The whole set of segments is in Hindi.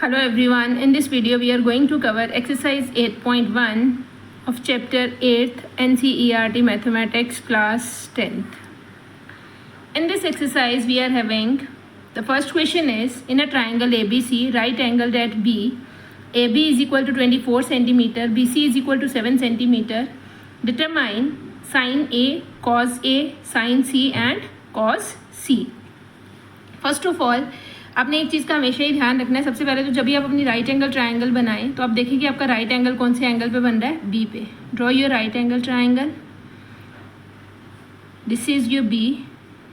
Hello everyone, in this video we are going to cover exercise 8.1 of chapter 8th NCERT Mathematics class 10th. In this exercise we are having, the first question is, in a triangle ABC, right angled at B, AB is equal to 24 centimeter, BC is equal to 7 centimeter, determine sin A, cos A, sin C and cos C. First of all आपने एक चीज़ का हमेशा ही ध्यान रखना है। सबसे पहले तो जब भी आप अपनी राइट एंगल ट्रायंगल बनाएं तो आप देखिए कि आपका राइट एंगल कौन से एंगल पे बन रहा है, बी पे। Draw your right angle triangle, this is your B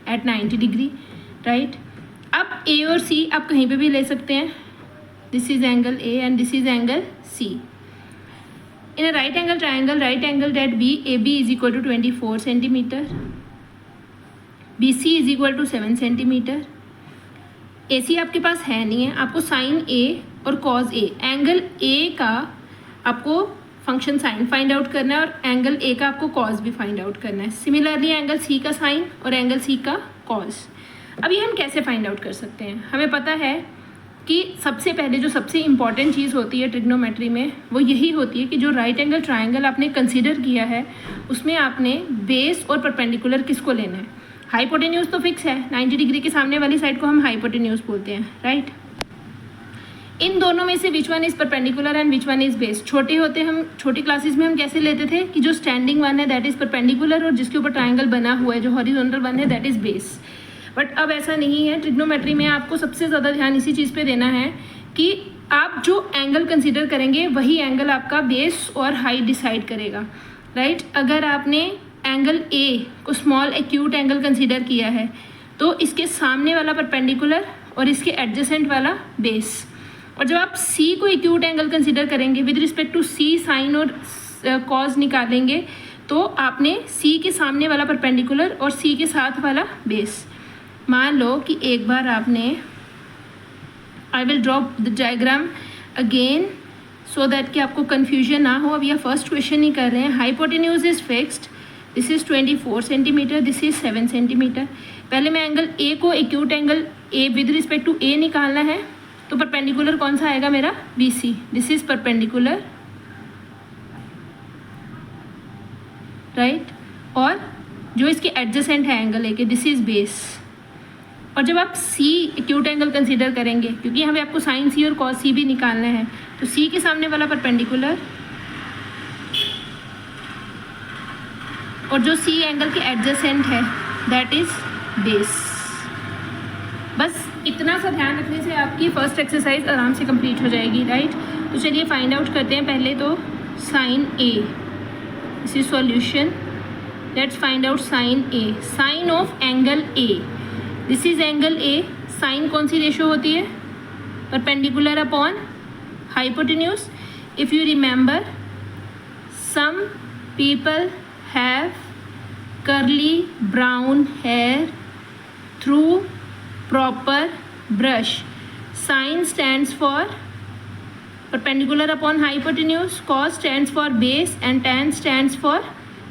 at 90 degree, right. अब ए और सी आप कहीं पे भी ले सकते हैं, this is angle a and this is angle c. In a right angle triangle, right angle at b, a b is equal to 24 centimetre, b C is equal to 7 centimetre. A c आपके पास है नहीं है, आपको साइन ए और कॉज ए, एंगल ए का आपको फंक्शन साइन फाइंड आउट करना है और एंगल ए का आपको कॉज भी फाइंड आउट करना है। सिमिलरली एंगल सी का साइन और एंगल सी का कॉज। अब ये हम कैसे फाइंड आउट कर सकते हैं? हमें पता है कि सबसे पहले जो सबसे इंपॉर्टेंट चीज़ होती है ट्रिग्नोमेट्री में वो यही होती है कि जो राइट एंगल ट्रायंगल आपने कंसिडर किया है उसमें आपने बेस और परपेंडिकुलर किसको लेना है। हाइपोटेन्यूज तो फिक्स है, 90 डिग्री के सामने वाली साइड को हम हाइपोटेन्यूज बोलते हैं, राइट। इन दोनों में से which one is perpendicular and which one is base. छोटी क्लासेस में हम कैसे लेते थे कि जो स्टैंडिंग वन है दैट इज परपेंडिकुलर और जिसके ऊपर ट्रायंगल बना हुआ है जो हॉरिजॉन्टल वन है दैट इज बेस। बट अब ऐसा नहीं है। ट्रिग्नोमेट्री में आपको सबसे ज़्यादा ध्यान इसी चीज़ पे देना है कि आप जो एंगल कंसिडर करेंगे वही एंगल आपका बेस और हाइट डिसाइड करेगा, राइट। अगर आपने एंगल ए को स्मॉल एक्यूट एंगल कंसीडर किया है तो इसके सामने वाला परपेंडिकुलर और इसके एडजेसेंट वाला बेस। और जब आप सी को एक्यूट एंगल कंसीडर करेंगे with respect to C sine और कॉज निकालेंगे तो आपने सी के सामने वाला परपेंडिकुलर और सी के साथ वाला बेस। मान लो कि एक बार आपने, I will drop the diagram again so that कि आपको कन्फ्यूजन ना हो। अब यह फर्स्ट क्वेश्चन ही कर रहे हैं। Hypotenuse is fixed, this is 24 centimetre, this is 7 centimetre. पहले मैं एंगल ए को acute angle a with respect to a निकालना है तो परपेंडिकुलर कौन सा आएगा मेरा, b C. This is perpendicular, right. और जो इसके एडजेसेंट है एंगल ए के, दिस इज बेस। और जब आप सी एक्यूट एंगल कंसीडर करेंगे, क्योंकि हमें आपको साइन सी और कॉस सी भी निकालना है, तो सी के सामने वाला परपेंडिकुलर और जो सी एंगल के एडजेसेंट है दैट इज बेस। बस इतना सा ध्यान रखने से आपकी फर्स्ट एक्सरसाइज आराम से कंप्लीट हो जाएगी, राइट। तो चलिए फाइंड आउट करते हैं। पहले तो sine A, this is solution. Let's find out sine A, sine of angle A, this is angle A. Sine कौन सी रेशो होती है, perpendicular upon hypotenuse. If you remember, some people have curly brown hair through proper brush. Sin stands for perpendicular upon hypotenuse, cos stands for base and tan stands for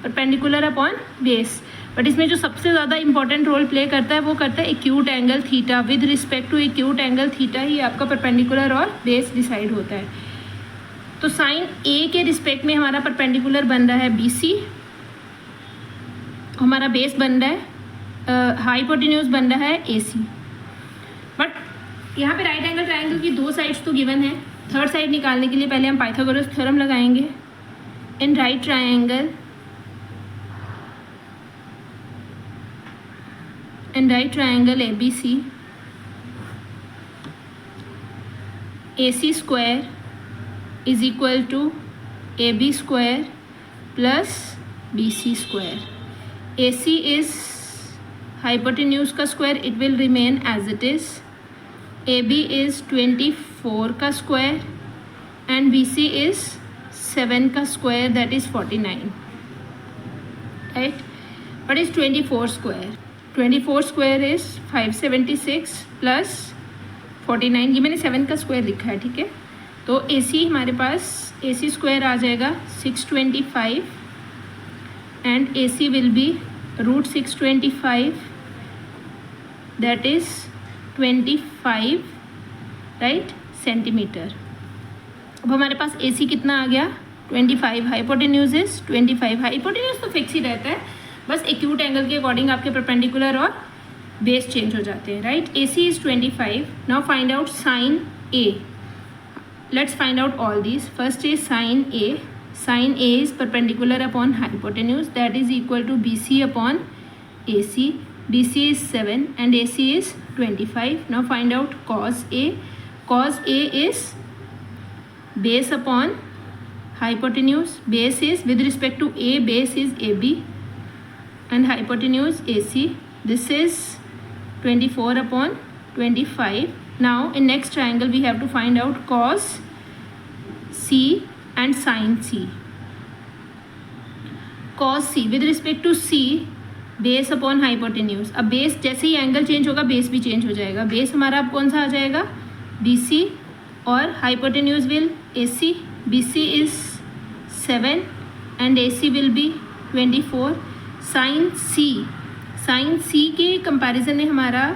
perpendicular upon base. But इसमें जो सबसे ज़्यादा इंपॉर्टेंट रोल प्ले करता है वो करता है acute angle theta. With respect to acute angle theta ही आपका परपेंडिकुलर और बेस डिसाइड होता है। तो साइन ए के रिस्पेक्ट में हमारा परपेंडिकुलर बन रहा है बी सी, हमारा बेस बन रहा है, हाइपोटेन्यूज बन रहा है ए सी। बट यहाँ पे राइट एंगल ट्रायंगल की दो साइड्स तो गिवन है। थर्ड साइड निकालने के लिए पहले हम पाइथागोरस थ्योरम लगाएंगे। In right triangle A B C, A C square is equal to A B square plus B C square. AC is hypotenuse का square, it will remain as it is. AB is 24 का स्क्वायर and BC is 7 का square, that is 49, right? What is 24 square? 24 square is 576 plus 49, ये मैंने 7 का स्क्वायर लिखा है, ठीक है। तो AC हमारे पास AC स्क्वायर आ जाएगा 625 and AC will be root 625, that is 25, right? Centimetre. अब हमारे पास AC कितना आ गया 25, हाइपोटेन्यूज इज 25। हाइपोटेन्यूज तो फिक्स ही रहता है, बस एक्यूट एंगल के अकॉर्डिंग आपके परपेंडिकुलर और बेस चेंज हो जाते हैं, right. AC is 25। Now find out sine A। Let's find out all these. First is sine A। Sine A is perpendicular upon hypotenuse, that is equal to BC upon AC. BC is 7 and AC is 25. Now find out cos A. Cos A is base upon hypotenuse. Base is with respect to A, base is AB and hypotenuse AC. This is 24 upon 25. Now in next triangle we have to find out cos C and sin C. Cos C with respect to C, base upon hypotenuse. अब बेस जैसे ही एंगल चेंज होगा बेस भी चेंज हो जाएगा। बेस हमारा अब कौन सा आ जाएगा BC और hypotenuse will AC. BC is 7 and AC will be 24. Sine C के कंपैरिजन में हमारा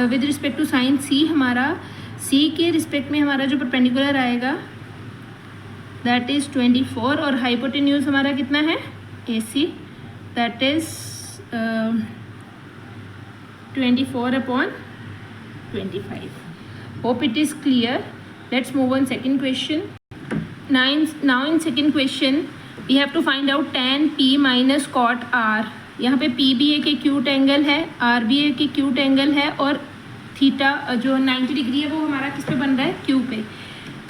with respect to sine C, हमारा C के रिस्पेक्ट में हमारा जो परपेंडिकुलर आएगा दैट इज़ 24 और हाइपोटेन्यूज हमारा कितना है AC, that is 24 upon 25. Hope it is clear. Let's move on second question. Now in second question we have to find out tan P minus cot R. यहाँ पे P भी एक एक्यूट एंगल है, R भी एक एक्यूट एंगल है और थीटा जो 90 डिग्री है वो हमारा किस पे बन रहा है Q पे.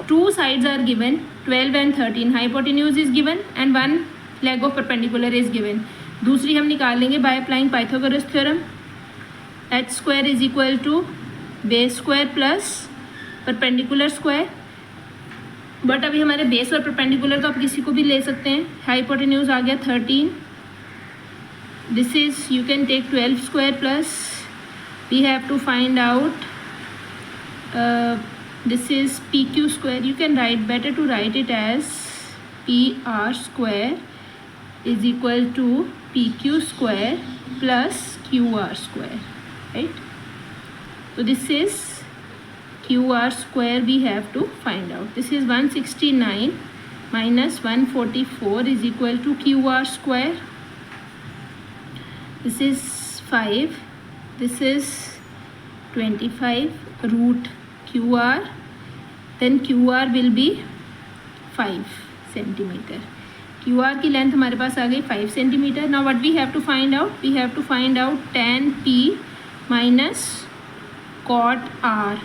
Two sides are given 12 and 13. Hypotenuse is given and one leg of perpendicular is given. दूसरी हम निकालेंगे by applying Pythagoras theorem. H square is equal to base square plus perpendicular square. But अभी हमारे बेस और परपेंडिकुलर तो आप किसी को भी ले सकते हैं. हाइपोटेन्यूज आ गया 13. This is you can take 12 square plus we have to find out this is PQ square. You can better to write it as PR square is equal to PQ square plus QR square, right? So this is QR square we have to find out. This is 169 minus 144 is equal to QR square. This is 5. This is 25 root QR. Then QR will be 5 centimeter. QR की लेंथ हमारे पास आ गई 5 centimetre. Now what we have to find out? We have to find out tan P minus cot R.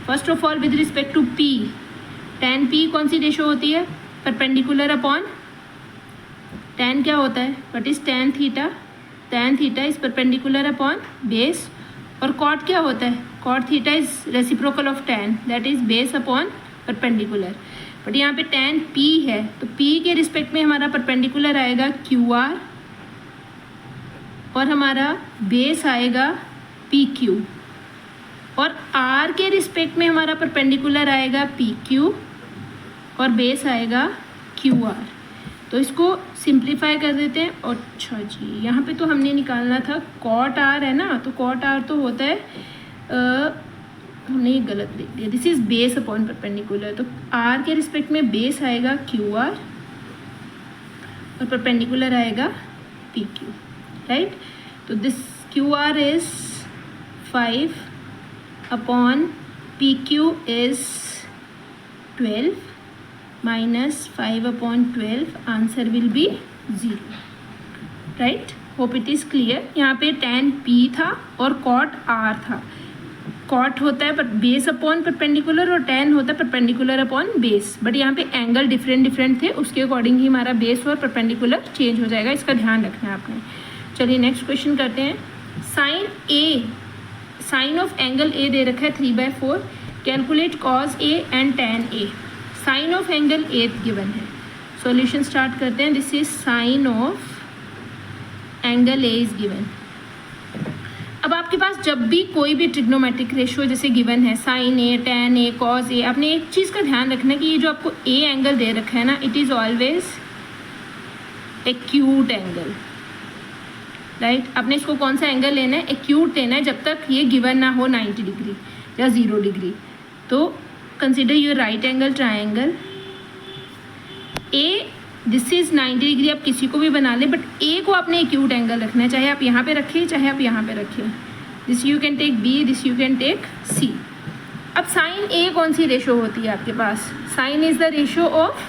First of all with respect to P, tan P कौन सी रेशो होती है? परपेंडिकुलर अपॉन tan क्या होता है? What is tan theta? tan theta is perpendicular upon base. और cot क्या होता है? cot theta is reciprocal of tan, that is base upon perpendicular. But यहाँ पे tan P है तो P के रिस्पेक्ट में हमारा परपेंडिकुलर आएगा QR और हमारा बेस आएगा PQ और R के रिस्पेक्ट में हमारा परपेंडिकुलर आएगा PQ और बेस आएगा QR. तो इसको सिंप्लीफाई कर देते हैं. अच्छा जी, यहाँ पे तो हमने निकालना था cot R है ना, तो cot R तो होता है हमने ये गलत लिख दिया. This is base upon perpendicular, तो R के रिस्पेक्ट में बेस आएगा QR और परपेंडिकुलर आएगा PQ, राइट. तो this QR is 5 upon PQ is 12 minus 5 upon 12, answer will be 0, right. Hope it is clear. यहाँ पे tan P था और cot R था. cot होता है बेस अपॉन परपेंडिकुलर और tan होता है परपेंडिकुलर अपॉन बेस. बट यहाँ पे एंगल डिफरेंट थे, उसके अकॉर्डिंग ही हमारा बेस और परपेंडिकुलर चेंज हो जाएगा. इसका ध्यान रखना है आपने. चलिए नेक्स्ट क्वेश्चन करते हैं. साइन ऑफ एंगल A दे रखा है 3/4. Calculate cos A and tan A. Sine of angle A given है. सॉल्यूशन स्टार्ट करते हैं. This is sine of angle A is given. अब आपके पास जब भी कोई भी ट्रिग्नोमेट्रिक रेशियो जैसे गिवन है sine A, tan A, cos A, आपने एक चीज़ का ध्यान रखना है कि ये जो आपको A एंगल दे रखा है ना, it is always acute angle, right. आपने इसको कौन सा एंगल लेना है? एक्यूट लेना है जब तक ये गिवन ना हो 90 डिग्री या 0 डिग्री. तो consider your right angle triangle A, this is 90 degree, आप किसी को भी बना लें, बट ए को आपने एक्यूट एंगल रखना है, चाहे आप यहाँ पे रखें चाहे आप यहाँ पे रखें. This you can take b, this you can take c. अब साइन ए कौन सी रेशो होती है आपके पास? Sine is the ratio of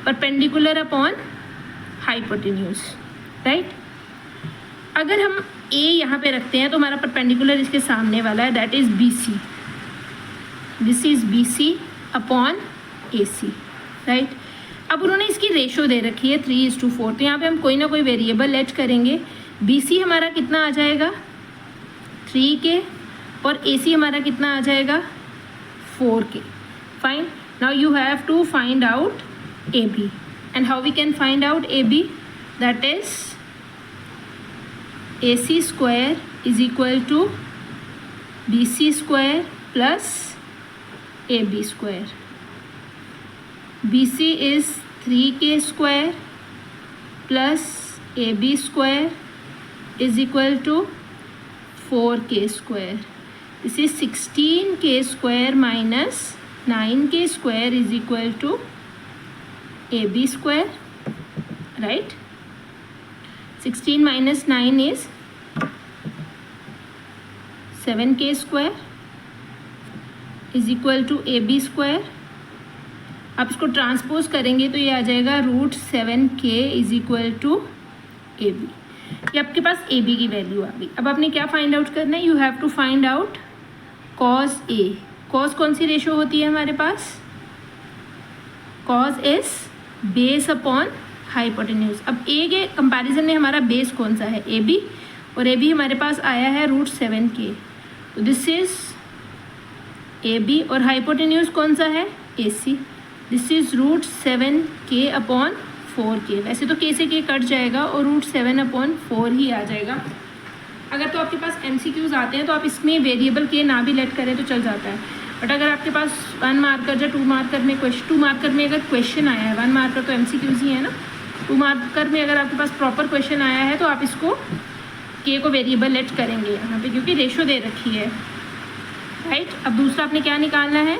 perpendicular upon hypotenuse, right. अगर हम ए यहाँ पे रखते हैं तो हमारा परपेंडिकुलर इसके सामने वाला है, that is B C. This is B C upon A C, right. अब उन्होंने इसकी रेशो दे रखी है 3:4, तो यहाँ पे हम कोई ना कोई वेरिएबल लेट करेंगे. बी सी हमारा कितना आ जाएगा 3K और ए सी हमारा कितना आ जाएगा 4K. Fine. Now you have to find out A B, and how we can find out A B? That is A C square is equal to B C square plus A B square. B C is 3K square plus A B square is equal to 4K square. This is 16K square minus 9K square is equal to A B square, right. 16 minus 9 is 7K square is equal to A B square. आप इसको ट्रांसपोज करेंगे तो ये आ जाएगा √7K is equal to A B. ये आपके पास ए बी की वैल्यू आ गई. अब आपने क्या फाइंड आउट करना है? You have to find out cos a. Cos कौन सी रेशो होती है हमारे पास? Cos is base upon hypotenuse. अब ए के कंपैरिजन में हमारा बेस कौन सा है? ए बी, और ए बी हमारे पास आया है √7K. तो दिस इज ए बी, और हाइपोटेन्यूज कौन सा है? A c. This is √7K upon 4K. वैसे तो K से K कट जाएगा और √7 अपॉन 4 ही आ जाएगा. अगर तो आपके पास MCQs आते हैं तो आप इसमें वेरिएबल K ना भी लेट करें तो चल जाता है. बट अगर आपके पास 1 मार्कर या 2 मार्कर में 2 मार्कर में अगर क्वेश्चन आया है, 1 मार्कर तो MCQs ही है ना, 2 मार्कर में अगर आपके पास प्रॉपर क्वेश्चन आया है तो आप इसको K को वेरिएबल लेट करेंगे यहाँ पे, क्योंकि रेशो दे रखी है, राइट. अब दूसरा आपने क्या निकालना है?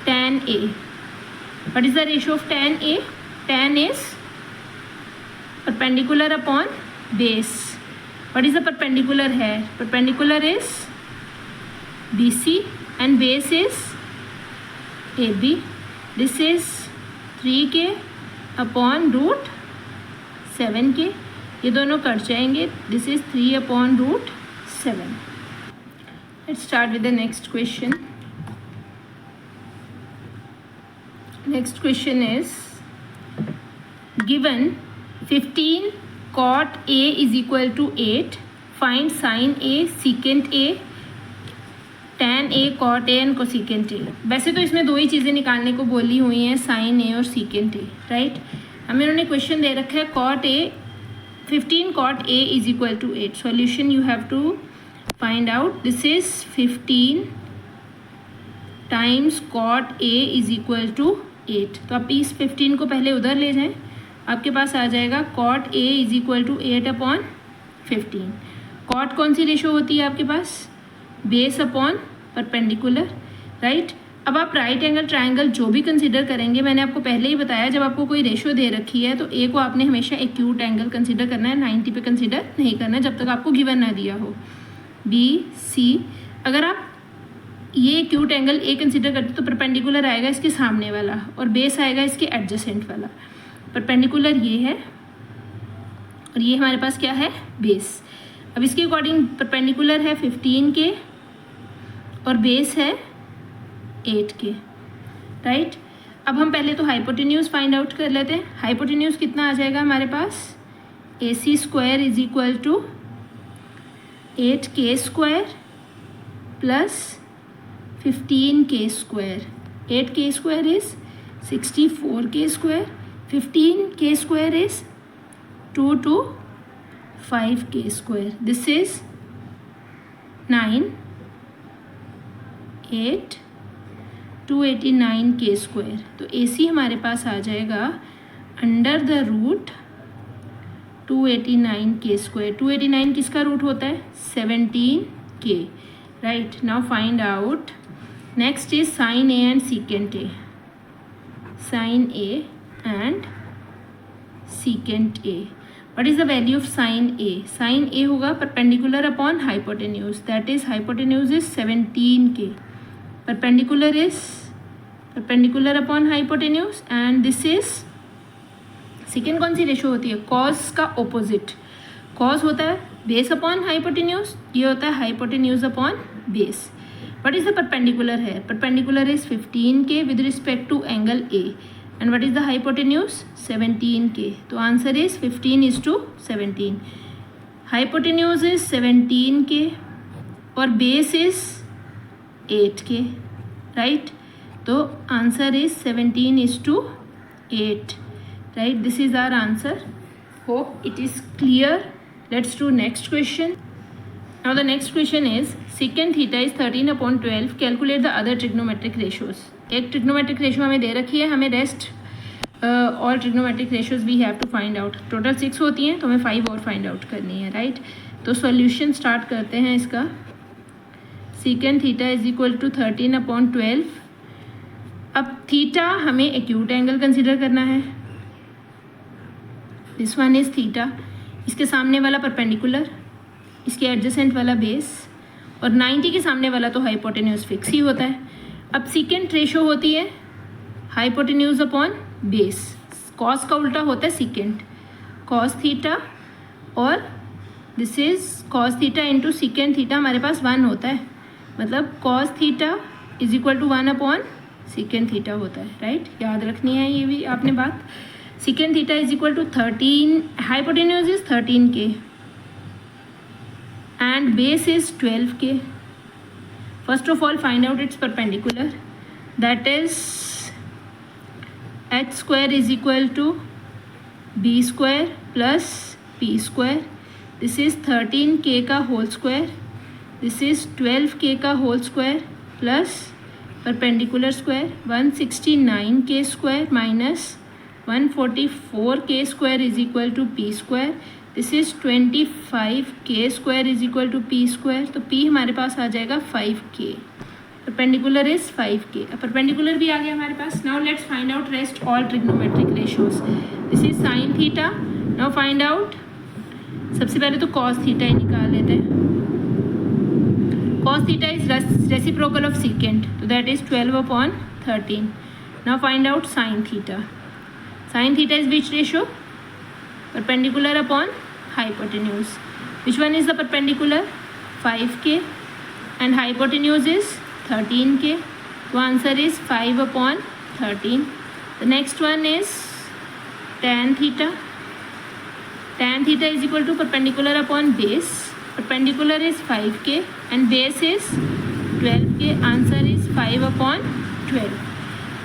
tan A. What is the ratio of tan A? Tan is perpendicular upon base. What is the perpendicular here? Perpendicular is BC and base is AB. This is 3K upon √7K. ये दोनों कट जाएंगे. This is 3 upon √7. Let's start with the next question. Next question is given 15 cot A is equal to 8. Find sin A, secant A, tan A, cot A and cosecant A. वैसे तो इसमें दो ही चीज़ें निकालने को बोली हुई हैं, sin A और secant A, राइट. हमें उन्होंने क्वेश्चन दे रखा है cot A, 15 cot A is equal to 8. Solution you have to find out. This is 15 times cot A is equal to 8. तो आप इस 15 को पहले उधर ले जाएं, आपके पास आ जाएगा cot A is equal to 8 upon 15. cot कौन सी रेशो होती है आपके पास? Base upon perpendicular, right. अब आप राइट एंगल ट्राइंगल जो भी कंसिडर करेंगे, मैंने आपको पहले ही बताया, जब आपको कोई रेशो दे रखी है तो ए को आपने हमेशा एक्यूट एंगल कंसिडर करना है, 90 पे कंसिडर नहीं करना है जब तक आपको गिवन ना दिया हो. बी सी, अगर आप ये एक्यूट एंगल ए कंसिडर करते तो परपेंडिकुलर आएगा इसके सामने वाला और बेस आएगा इसके एडजेसेंट वाला. परपेंडिकुलर ये है और ये हमारे पास क्या है? बेस. अब इसके अकॉर्डिंग परपेंडिकुलर है 15K और बेस है 8K, राइट. अब हम पहले तो हाइपोटेन्यूज फाइंड आउट कर लेते हैं. हाइपोटेन्यूज कितना आ जाएगा हमारे पास? AC square is equal to 8K square plus 15K square. 8K square is 64K square. 15K square is 2 to 5K square. This is 9, 8, 289K square. तो AC हमारे पास आ जाएगा under the root 289K square. 289 किसका रूट होता है? 17K, right. Now find out next is sine A and secant A, sine A and secant A. What is the value of sine A? Sine A होगा perpendicular upon hypotenuse, that is hypotenuse is 17k. Perpendicular upon hypotenuse and this is secant. कौन सी रेशो होती है? cos का opposite. cos होता है base upon hypotenuse, ये होता है hypotenuse upon base. What is the perpendicular है? Perpendicular is 15k with respect to angle A. And what is the hypotenuse? 17k. तो answer is 15:17. Hypotenuse is 17k और base is 8k, right? तो answer is 17:8, right? This is our answer. Hope it is clear. Let's do next question. Now the next question is secant theta is 13/12. Calculate the other trigonometric ratios. एक ट्रिग्नोमेट्रिक रेशो हमें दे रखी है, हमें rest all trigonometric ratios we have to find out. Total 6 होती हैं तो हमें 5 और फाइंड आउट करनी है, राइट? तो सॉल्यूशन स्टार्ट करते हैं इसका. secant theta is equal to 13/12. अब थीटा हमें एक्यूट एंगल कंसिडर करना है. दिस वन इज थीटा, इसके सामने वाला परपेंडिकुलर, इसके एडजेसेंट वाला बेस और 90 के सामने वाला तो हाइपोटेन्यूज फिक्स ही होता है. अब सीकेंट रेशो होती है हाइपोटेन्यूज अपॉन बेस. कॉस का उल्टा होता है सीकेंट, कॉस थीटा, और this is cos theta into secant theta हमारे पास 1 होता है, मतलब cos theta is equal to 1 upon secant theta होता है, राइट? याद रखनी है ये भी आपने बात. Secant theta is equal to 13, hypotenuse is 13k and base is 12k. First of all find out its perpendicular, that is h square is equal to b square plus p square. This is 13k का whole square, this is 12k का whole square plus perpendicular square 169k square minus 144k square is equal to p square. This is 25k square is equal to p square. तो p हमारे पास आ जाएगा 5k. Perpendicular is 5k. अब परपेंडिकुलर भी आ गया हमारे पास. Now let's find out rest all trigonometric ratios. This is sine theta. Now find out, सबसे पहले तो कॉस थीटा ही निकाल लेते हैं. Cos theta is reciprocal of secant, तो that is 12/13. Now find out sine theta. Sine theta is which ratio? Perpendicular upon hypotenuse. Which one is the perpendicular? 5k and hypotenuse is 13k. So answer is 5/13. The next one is tan theta. Tan theta is equal to perpendicular upon base. Perpendicular is 5k and base is 12k. Answer is 5/12.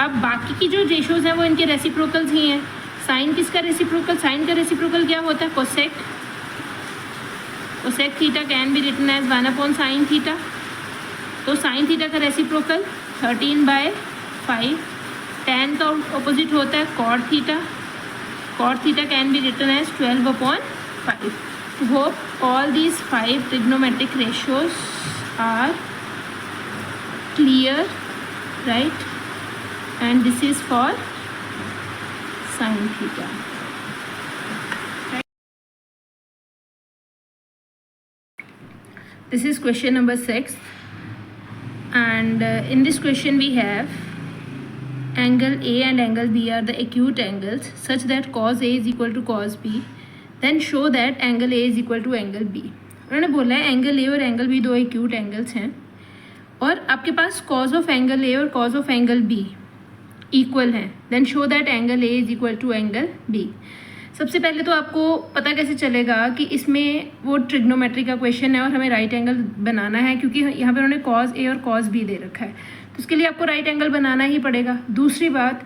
अब बाकी की जो रेशोज हैं वो इनके रेसिप्रोकल्स ही हैं. साइन किसका रेसिप्रोकल? साइन का रेसिप्रोकल क्या होता है? Cosec. Cosec theta can be written as 1/sin theta. तो साइन थीटा का रेसिप्रोकल 13/5. टैन का ऑपोजिट होता है cot theta. Cot theta can be written as 12/5. Hope all these 5 trigonometric ratios are clear, right? And this is for sin theta. This is question number 6 and in this question we have angle A and angle B are the acute angles such that cos A is equal to cos B. Then show that angle A is equal to angle B. उन्होंने बोला है एंगल A और एंगल B दो acute angles हैं और आपके पास cos of angle A और cos of angle B equal हैं. Then show that angle a is equal to angle b. सबसे पहले तो आपको पता कैसे चलेगा कि इसमें वो ट्रिग्नोमेट्री का क्वेश्चन है और हमें राइट एंगल बनाना है, क्योंकि यहाँ पे उन्होंने कॉस ए और कॉस बी दे रखा है, तो उसके लिए आपको राइट एंगल बनाना ही पड़ेगा. दूसरी बात,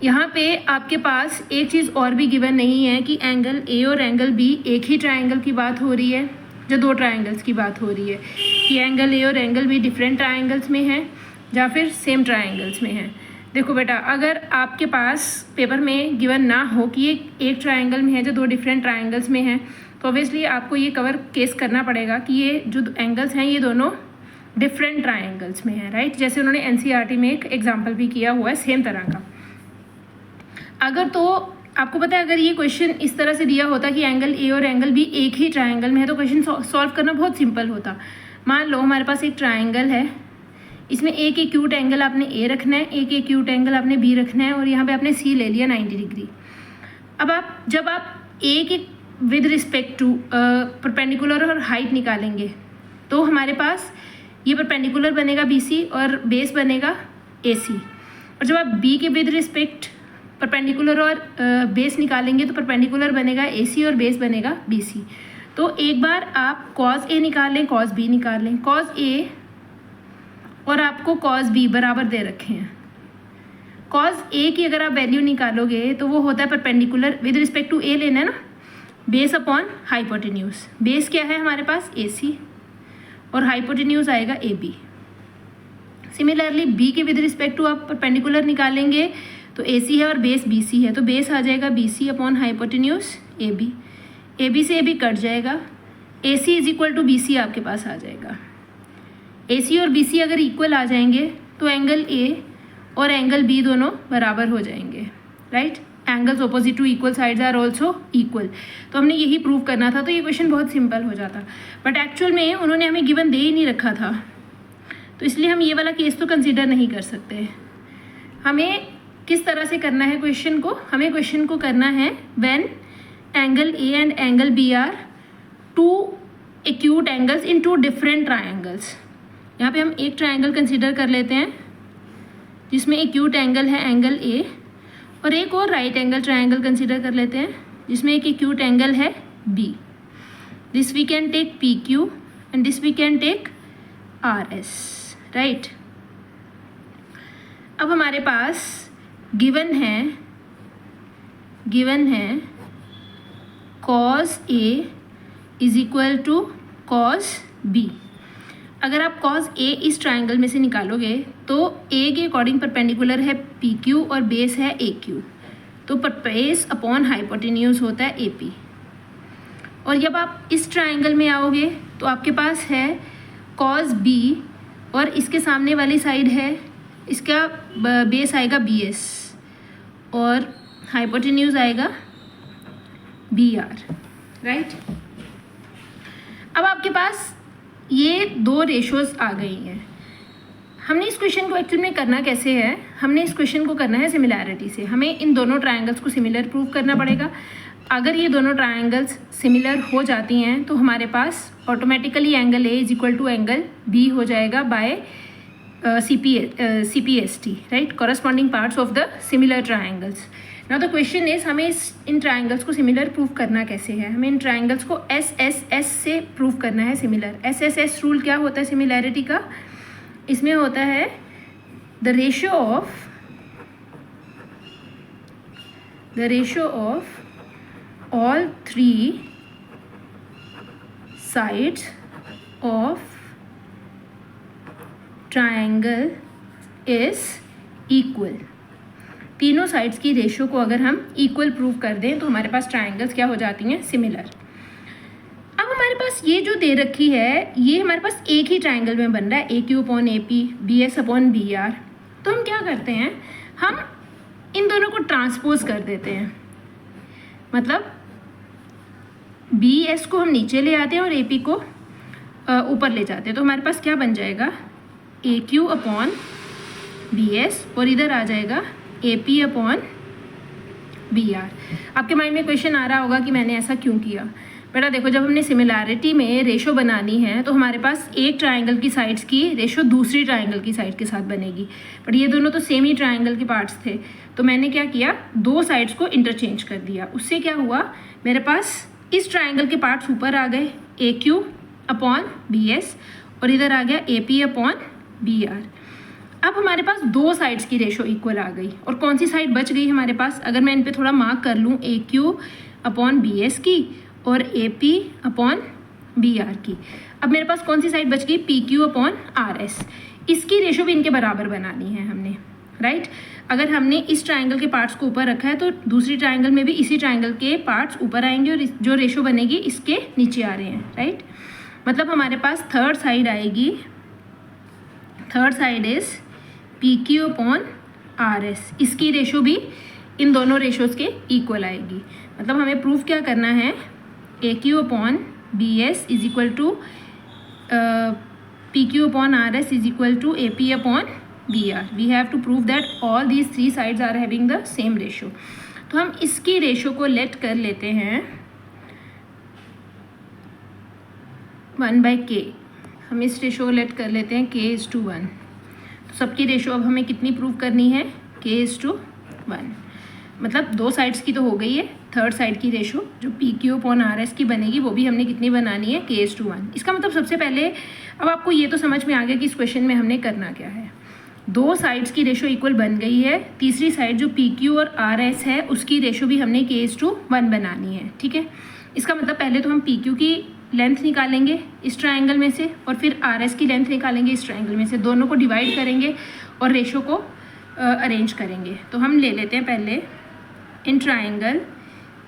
यहाँ पे आपके पास एक चीज़ और भी गिवन नहीं है कि एंगल ए और एंगल बी एक ही ट्राइंगल की बात हो रही है, जो दो ट्राइंगल्स की बात हो रही है, कि एंगल ए और एंगल बी डिफरेंट ट्राइंगल्स में हैं या फिर सेम ट्राइंगल्स में हैं. देखो बेटा, अगर आपके पास पेपर में गिवन ना हो कि ये एक ट्राइंगल में है जो दो डिफरेंट ट्राइंगल्स में हैं, तो ऑब्वियसली आपको ये कवर केस करना पड़ेगा कि ये जो एंगल्स हैं ये दोनों डिफरेंट ट्राइंगल्स में है, राइट। जैसे उन्होंने एनसीईआरटी में एक एग्जाम्पल भी किया हुआ है सेम तरह का। अगर तो आपको पता है, अगर ये क्वेश्चन इस तरह से दिया होता कि एंगल ए और एंगल बी एक ही ट्राइंगल में है तो क्वेश्चन सॉल्व करना बहुत सिंपल होता। मान लो हमारे पास एक ट्राइंगल है, इसमें एक एक्यूट एंगल आपने ए रखना है, एक एक्यूट एंगल आपने बी रखना है और यहाँ पे आपने सी ले लिया 90 डिग्री। अब जब आप ए के विद रिस्पेक्ट टू परपेंडिकुलर और हाइट निकालेंगे तो हमारे पास ये परपेंडिकुलर बनेगा BC और बेस बनेगा AC। और जब आप बी के विद रिस्पेक्ट परपेंडिकुलर और बेस निकालेंगे तो परपेंडिकुलर बनेगा AC और बेस बनेगा BC। तो एक बार आप cos A निकाल लें, cos B निकाल लें। cos A और आपको cos B बराबर दे रखे हैं। cos A की अगर आप वैल्यू निकालोगे तो वो होता है perpendicular with respect to A लेना है ना, बेस अपॉन हाइपोटेन्यूज। बेस क्या है हमारे पास AC और हाइपोटेन्यूज आएगा AB। सिमिलरली B के विद रिस्पेक्ट टू आप परपेंडिकुलर निकालेंगे तो AC है और बेस BC है, तो बेस आ जाएगा BC upon hypotenuse AB। AB से AB कट जाएगा, AC is equal to BC आपके पास आ जाएगा। AC और BC अगर इक्वल आ जाएंगे तो एंगल A और एंगल B दोनों बराबर हो जाएंगे, right. Angles opposite to equal sides are also equal. तो हमने यही प्रूव करना था, तो ये क्वेश्चन बहुत सिंपल हो जाता। बट एक्चुअल में उन्होंने हमें गिवन दे ही नहीं रखा था, तो इसलिए हम ये वाला केस तो कंसिडर नहीं कर सकते। हमें किस तरह से करना है क्वेश्चन को, हमें क्वेश्चन को करना है when angle A and angle B are two acute angles in two different triangles. यहाँ पे हम एक ट्राइंगल कंसिडर कर लेते हैं जिसमें एक्यूट एंगल है एंगल A, और एक और राइट एंगल ट्राइंगल कंसिडर कर लेते हैं जिसमें एक एक्यूट एंगल है B। This we can take PQ and this we can take RS, right. अब हमारे पास गिवन है cos A is equal to cos B। अगर आप cos A इस ट्राइंगल में से निकालोगे तो A के अकॉर्डिंग परपेंडिकुलर है PQ और बेस है AQ, तो बेस अपॉन हाइपोटेन्यूज होता है AP। और जब आप इस ट्राइंगल में आओगे तो आपके पास है cos B और इसके सामने वाली साइड है, इसका बेस आएगा BS और हाइपोटेन्यूज आएगा BR, राइट। अब आपके पास ये दो रेशोज़ आ गई हैं। हमने इस क्वेश्चन को एक्चुअली में करना कैसे है, हमने इस क्वेश्चन को करना है सिमिलैरिटी से। हमें इन दोनों ट्रायंगल्स को सिमिलर प्रूव करना पड़ेगा। अगर ये दोनों ट्रायंगल्स सिमिलर हो जाती हैं तो हमारे पास automatically angle A is equal to angle B हो जाएगा by CPST, right, corresponding parts of the similar triangles. Now the question is हमें इन ट्रायंगल्स को सिमिलर प्रूव करना कैसे है। हमें इन ट्रायंगल्स को SSS से प्रूव करना है सिमिलर। SSS रूल क्या होता है सिमिलैरिटी का, इसमें होता है the ratio of all three sides of triangle is equal. तीनों साइड्स की रेशियो को अगर हम इक्वल प्रूव कर दें तो हमारे पास ट्रायंगल्स क्या हो जाती हैं, सिमिलर। अब हमारे पास ये जो दे रखी है ये हमारे पास एक ही ट्रायंगल में बन रहा है, AQ upon AP, BS upon BR। तो हम क्या करते हैं, हम इन दोनों को ट्रांसपोज कर देते हैं, मतलब BS को हम नीचे ले आते हैं और AP को ऊपर ले जाते हैं। तो हमारे पास क्या बन जाएगा, AQ अपॉन BS और इधर आ जाएगा AP अपॉन BR। आपके माइंड में क्वेश्चन आ रहा होगा कि मैंने ऐसा क्यों किया। बेटा देखो, जब हमने सिमिलैरिटी में रेशो बनानी है तो हमारे पास एक ट्रायंगल की साइड्स की रेशो दूसरी ट्रायंगल की साइड के साथ बनेगी, बट ये दोनों तो सेम ही ट्रायंगल के पार्ट्स थे। तो मैंने क्या किया, दो साइड्स को इंटरचेंज कर दिया। उससे क्या हुआ, मेरे पास इस ट्रायंगल के पार्ट्स ऊपर आ गए, AQ अपॉन BS और इधर आ गया AP अपॉन BR। अब हमारे पास दो साइड्स की रेशो इक्वल आ गई, और कौन सी साइड बच गई हमारे पास, अगर मैं इन पे थोड़ा मार्क कर लूँ, AQ अपॉन BS की और AP अपॉन BR की। अब मेरे पास कौन सी साइड बच गई, PQ अपॉन RS। इसकी रेशो भी इनके बराबर बनानी है हमने, राइट। अगर हमने इस ट्रायंगल के पार्ट्स को ऊपर रखा है तो दूसरी ट्रायंगल में भी इसी ट्रायंगल के पार्ट्स ऊपर आएंगे और जो रेशो बनेगी इसके नीचे आ रहे हैं, राइट। मतलब हमारे पास थर्ड साइड आएगी third side is P Q upon R S. इसकी रेशो भी इन दोनों रेशोज़ के इक्वल आएगी। मतलब हमें प्रूफ क्या करना है, a q upon b s is equal to p Q upon are s is equal to A p upon b r. We have to prove that all these three sides are having the same ratio. तो हम इसकी रेशो को लेट कर लेते हैं 1/k। हम इस रेशो को लेट कर लेते हैं k:1। तो सबकी रेशो अब हमें कितनी प्रूव करनी है, k:1। मतलब दो साइड्स की तो हो गई है, थर्ड साइड की रेशो जो P Q upon R S की बनेगी वो भी हमने कितनी बनानी है, k:1। इसका मतलब सबसे पहले अब आपको ये तो समझ में आ गया कि इस क्वेश्चन में हमने करना क्या है। दो साइड्स की रेशो इक्वल बन गई है, तीसरी साइड जो पी क्यू और आर एस है उसकी रेशो भी हमने k:1 बनानी है। ठीक है, इसका मतलब पहले तो हम पी क्यू की लेंथ निकालेंगे इस ट्राइंगल में से और फिर आर एस की लेंथ निकालेंगे इस ट्राइंगल में से, दोनों को डिवाइड करेंगे और रेशो को अरेंज करेंगे। तो हम ले लेते हैं पहले in triangle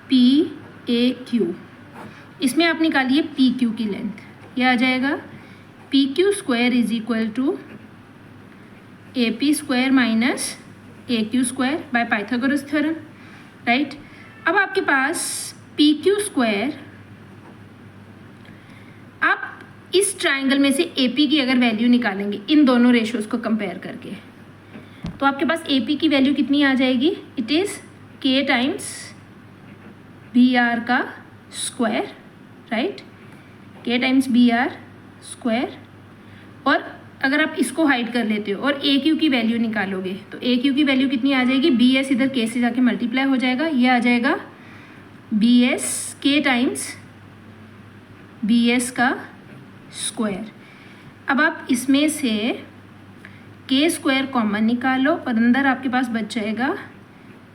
P A Q, इसमें आप निकालिए पी क्यू की लेंथ, यह आ जाएगा P Q square is equal to A P square minus A Q square by Pythagoras theorem, right. अब आपके पास पी क्यू स्क्वायर, आप इस ट्राइंगल में से ए पी की अगर वैल्यू निकालेंगे इन दोनों रेशोज़ को कंपेयर करके, तो आपके पास ए पी की वैल्यू कितनी आ जाएगी, it is k times B R का square, right, k times B R square. और अगर आप इसको हाइड कर लेते हो और ए क्यू की वैल्यू निकालोगे तो ए क्यू की वैल्यू कितनी आ जाएगी, बी एस इधर k से जाके मल्टीप्लाई हो जाएगा, ये आ जाएगा B S k times B S का स्क्वायर। अब आप इसमें से k स्क्वायर कॉमन निकालो और अंदर आपके पास बच जाएगा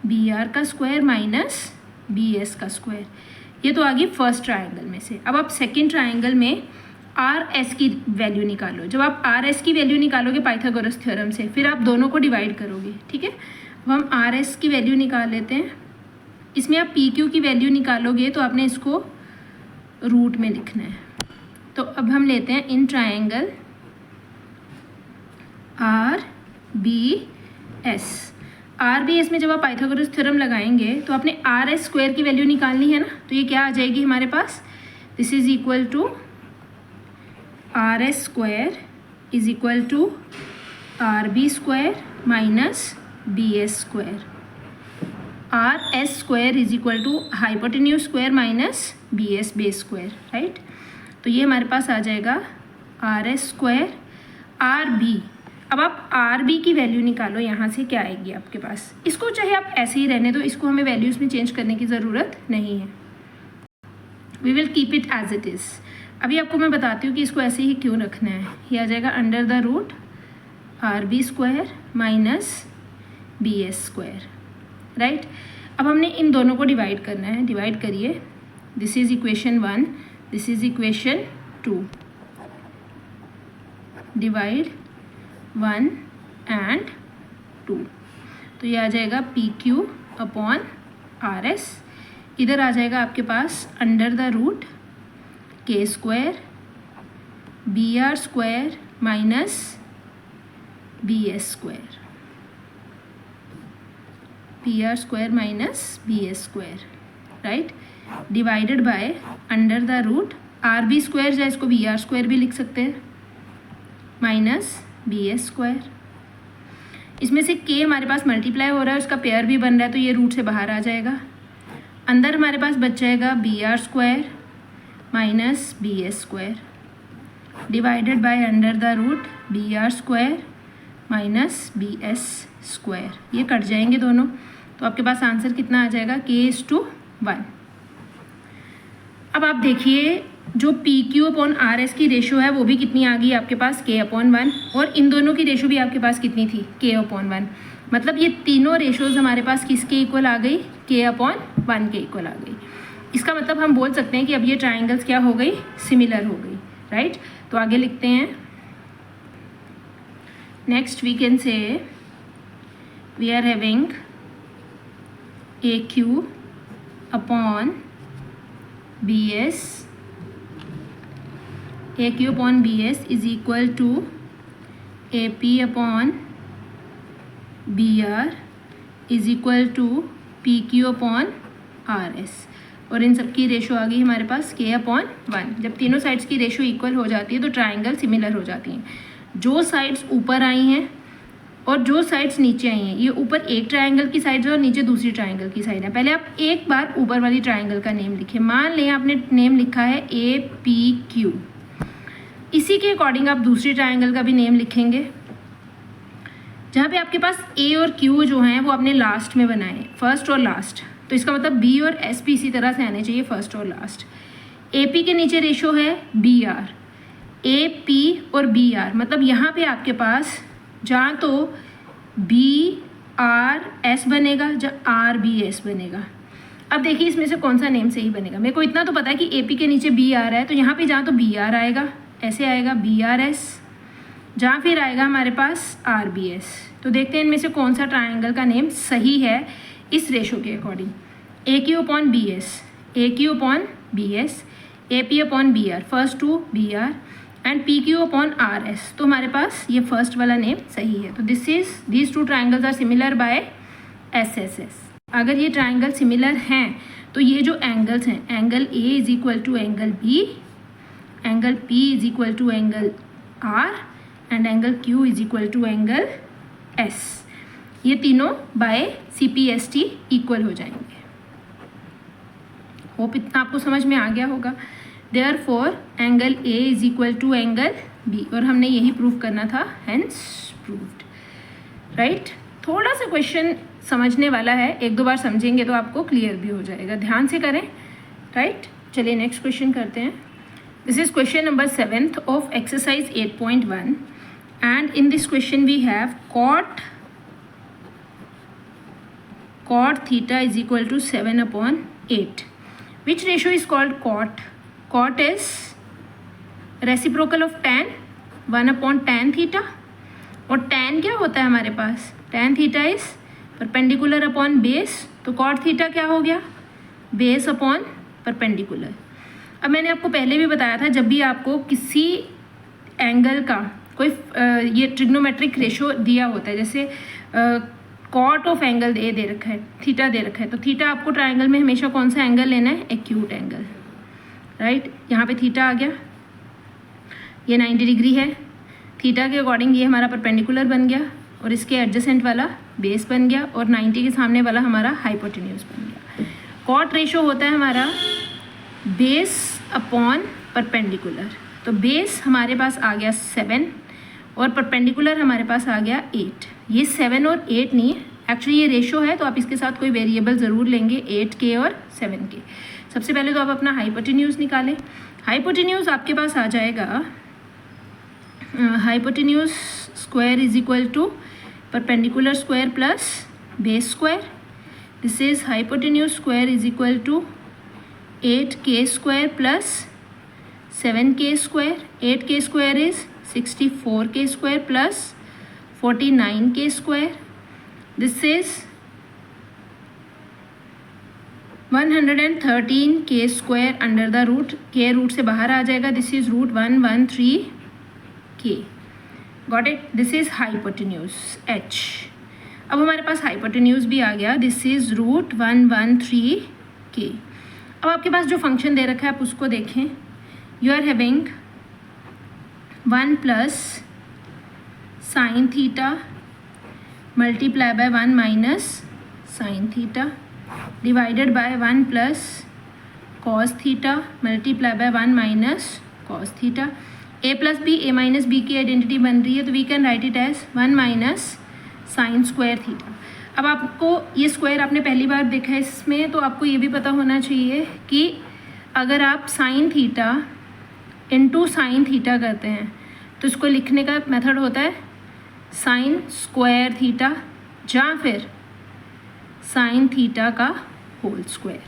बी आर का स्क्वायर माइनस बी एस का स्क्वायर। ये तो आ गई फर्स्ट ट्राइंगल में से। अब आप सेकंड ट्राइंगल में आर एस की वैल्यू निकालो। जब आप आर एस की वैल्यू निकालोगे पाइथागोरस थ्योरम से, फिर आप दोनों को डिवाइड करोगे। ठीक है, अब हम आर एस की वैल्यू निकाल लेते हैं। इसमें आप पी क्यू की वैल्यू निकालोगे तो आपने इसको रूट में लिखना है। तो अब हम लेते हैं इन triangle R B S. R B S में जब आप पाइथागोरस थ्योरम लगाएंगे तो आपने आर एस स्क्वायर की वैल्यू निकालनी है ना, तो ये क्या आ जाएगी हमारे पास, this is equal to R S square is equal to R B square minus B S square. R S square is equal to hypotenuse square minus B S base square, right. तो ये हमारे पास आ जाएगा R S square R B. अब आप आर बी की वैल्यू निकालो, यहाँ से क्या आएगी आपके पास। इसको चाहे आप ऐसे ही रहने दो, इसको हमें वैल्यूज़ में चेंज करने की ज़रूरत नहीं है, we will keep it as it is. अभी आपको मैं बताती हूँ कि इसको ऐसे ही क्यों रखना है। ये आ जाएगा under the root R B square minus B S square, right. अब हमने इन दोनों को डिवाइड करना है, डिवाइड करिए। This is equation 1, this is equation 2, divide 1 and 2। तो ये आ जाएगा P Q upon are S, इधर आ जाएगा आपके पास under the root K square B R square minus B S square, B R square minus B S square, right, divided by under the root R B square, या इसको बी आर स्क्वायर भी लिख सकते हैं, माइनस बी एस स्क्वायर। इसमें से k हमारे पास मल्टीप्लाई हो रहा है, उसका पेयर भी बन रहा है, तो ये रूट से बाहर आ जाएगा। अंदर हमारे पास बच जाएगा B R square minus B S square divided by under the root B R square minus B S square. ये कट जाएंगे दोनों, तो आपके पास आंसर कितना आ जाएगा, k:1। अब आप देखिए जो P Q upon R S की रेशो है वो भी कितनी आ गई आपके पास, k/1, और इन दोनों की रेशो भी आपके पास कितनी थी, k/1। मतलब ये तीनों रेशोज़ हमारे पास किसके इक्वल आ गई, k/1 के इक्वल आ गई। इसका मतलब हम बोल सकते हैं कि अब ये ट्राइंगल्स क्या हो गई, सिमिलर हो गई, राइट। तो आगे लिखते हैं, next we can say we are having AQ upon BS, AQ upon BS is equal to AP upon BR is equal to PQ upon RS, और इन सब की रेशो आ गई हमारे पास K अपॉन 1। जब तीनों साइड्स की रेशो इक्वल हो जाती है तो ट्राइंगल सिमिलर हो जाती हैं। जो साइड्स ऊपर आई हैं और जो साइड्स नीचे आई हैं, ये ऊपर एक ट्राइंगल की साइड है और नीचे दूसरी ट्राइंगल की साइड है। पहले आप एक बार ऊपर वाली ट्राइंगल का नेम लिखें। मान लें आपने नेम लिखा है APQ, इसी के अकॉर्डिंग आप दूसरी ट्राइंगल का भी नेम लिखेंगे, जहाँ पे आपके पास A और Q जो हैं वो आपने लास्ट में बनाए, फर्स्ट और लास्ट। तो इसका मतलब B और SP इसी तरह से आने चाहिए, फर्स्ट और लास्ट। AP के नीचे रेशो है BR, AP और BR, मतलब यहाँ पे आपके पास जहाँ तो BRS बनेगा, जहाँ RBS बनेगा। अब देखिए इसमें से कौन सा नेम सही बनेगा। मेरे को इतना तो पता है कि AP के नीचे BR है, तो यहाँ पे जहाँ तो BR आएगा ऐसे आएगा BRS, जहाँ फिर आएगा हमारे पास RBS। तो देखते हैं इनमें से कौन सा ट्राइंगल का नेम सही है इस रेशो के according. AQ upon BS, AQ upon BS, AP upon BR, first two BR and PQ upon RS। तो हमारे पास ये फर्स्ट वाला नेम सही है। तो these two triangles are similar by SSS। अगर ये ट्राइंगल सिमिलर हैं तो ये जो एंगल्स हैं, angle A is equal to angle B, angle P is equal to angle R and angle Q is equal to angle S, ये तीनों बाय CPST इक्वल हो जाएंगे। होप इतना आपको समझ में आ गया होगा। Therefore angle A is equal to angle B, और हमने यही प्रूव करना था, हेंस प्रूव्ड, राइट। थोड़ा सा क्वेश्चन समझने वाला है, एक दो बार समझेंगे तो आपको क्लियर भी हो जाएगा। ध्यान से करें, राइट। चलिए नेक्स्ट क्वेश्चन करते हैं। This is question number 7th of exercise 8.1 and in this question we have cot theta is equal to 7 upon 8. Which ratio is called cot? Cot is reciprocal of tan, 1 upon tan theta, और tan क्या होता है हमारे पास, tan theta is perpendicular upon base, तो cot theta क्या हो गया, base upon perpendicular। अब मैंने आपको पहले भी बताया था, जब भी आपको किसी एंगल का कोई ये ट्रिग्नोमेट्रिक रेशो दिया होता है, जैसे कॉट ऑफ एंगल ए दे रखा है, थीटा दे रखा है, तो थीटा आपको ट्राइंगल में हमेशा कौन सा एंगल लेना है, एक्यूट एंगल, राइट। यहाँ पे थीटा आ गया, ये 90 डिग्री है, थीटा के अकॉर्डिंग ये हमारा परपेंडिकुलर बन गया, और इसके एडजेसेंट वाला बेस बन गया, और 90 के सामने वाला हमारा हाइपोटेन्यूज बन गया। कॉट रेशो होता है हमारा बेस अपॉन परपेंडिकुलर, तो बेस हमारे पास आ गया 7 और परपेंडिकुलर हमारे पास आ गया 8। ये 7 और 8 नहीं है, एक्चुअली ये रेशो है, तो आप इसके साथ कोई वेरिएबल ज़रूर लेंगे, 8K और 7K। सबसे पहले तो आप अपना हाइपोटेन्यूज निकालें। हाइपोटेन्यूज आपके पास आ जाएगा, hypotenuse square is equal to perpendicular square plus base square. This is hypotenuse square is equal to 8K square plus 7K square. 8K square is 64K square plus 49K square. This is 113K square under the root, K root से बाहर आ जाएगा, this is root 113K। Got it. This is hypotenuse H। अब हमारे पास हाइपोटेन्यूज भी आ गया, दिस इज रूट 113K। अब आपके पास जो फंक्शन दे रखा है आप उसको देखें। यू आर हैविंग 1 प्लस sine theta multiply by 1 minus sine theta divided by 1 plus cos theta multiply by 1 minus cos theta. a plus B, a minus B की आइडेंटिटी बन रही है, तो we can write it as 1 minus sine square theta. अब आपको ये स्क्वायर आपने पहली बार देखा है इसमें, तो आपको ये भी पता होना चाहिए कि अगर आप sine theta into sine theta करते हैं तो इसको लिखने का मेथड होता है साइन स्क्वायर थीटा या फिर साइन थीटा का होल स्क्वायर।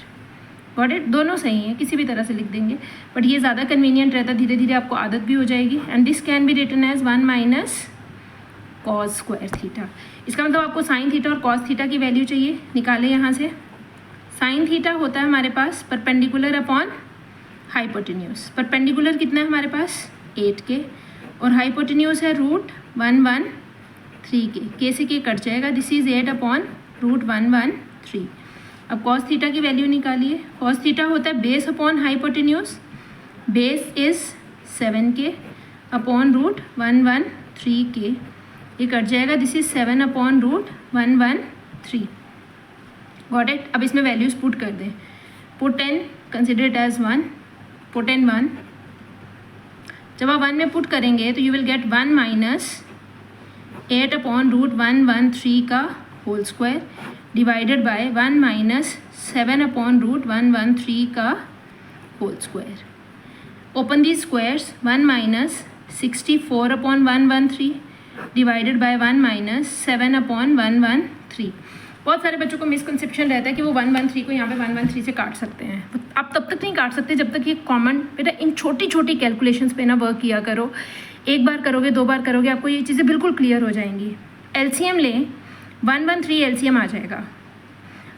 Got it. दोनों सही हैं, किसी भी तरह से लिख देंगे, बट ये ज़्यादा कन्वीनियंट रहता है, धीरे धीरे आपको आदत भी हो जाएगी। And this can be written as 1 minus cos square theta. इसका मतलब आपको साइन थीटा और कॉस थीटा की वैल्यू चाहिए, निकालें यहाँ से। साइन थीटा होता है हमारे पास परपेंडिकुलर अपॉन हाइपोटेन्यूज। परपेंडिकुलर कितना है हमारे पास 8K और हाइपोटेन्यूज है रूट 113 के से के कट जाएगा, दिस इज़ 8/√113। अब कॉस थीटा की वैल्यू निकालिए। कॉस थीटा होता है base upon hypotenuse, base is 7k upon √113k, ये कट जाएगा, दिस इज़ 7/√113। Got it. अब इसमें वैल्यूज पुट कर दें। Put n, consider it as 1, put n 1। जब आप 1 में पुट करेंगे तो यू विल गेट 1 माइनस 8/√113 का whole square divided by 1 minus 7/√113 का whole square. Open the squares, 1 minus 64/113 divided by 1 minus 7/113। बहुत सारे बच्चों को मिसकंसेप्शन रहता है कि वो 113 को यहाँ पे 113 से काट सकते हैं। आप तब तक नहीं काट सकते जब तक ये कॉमन, बेटा इन छोटी छोटी कैलकुलेशंस पे ना वर्क किया करो। एक बार करोगे, 2 बार करोगे, आपको ये चीज़ें बिल्कुल क्लियर हो जाएंगी। एलसीएम लें, 113 एलसीएम आ जाएगा।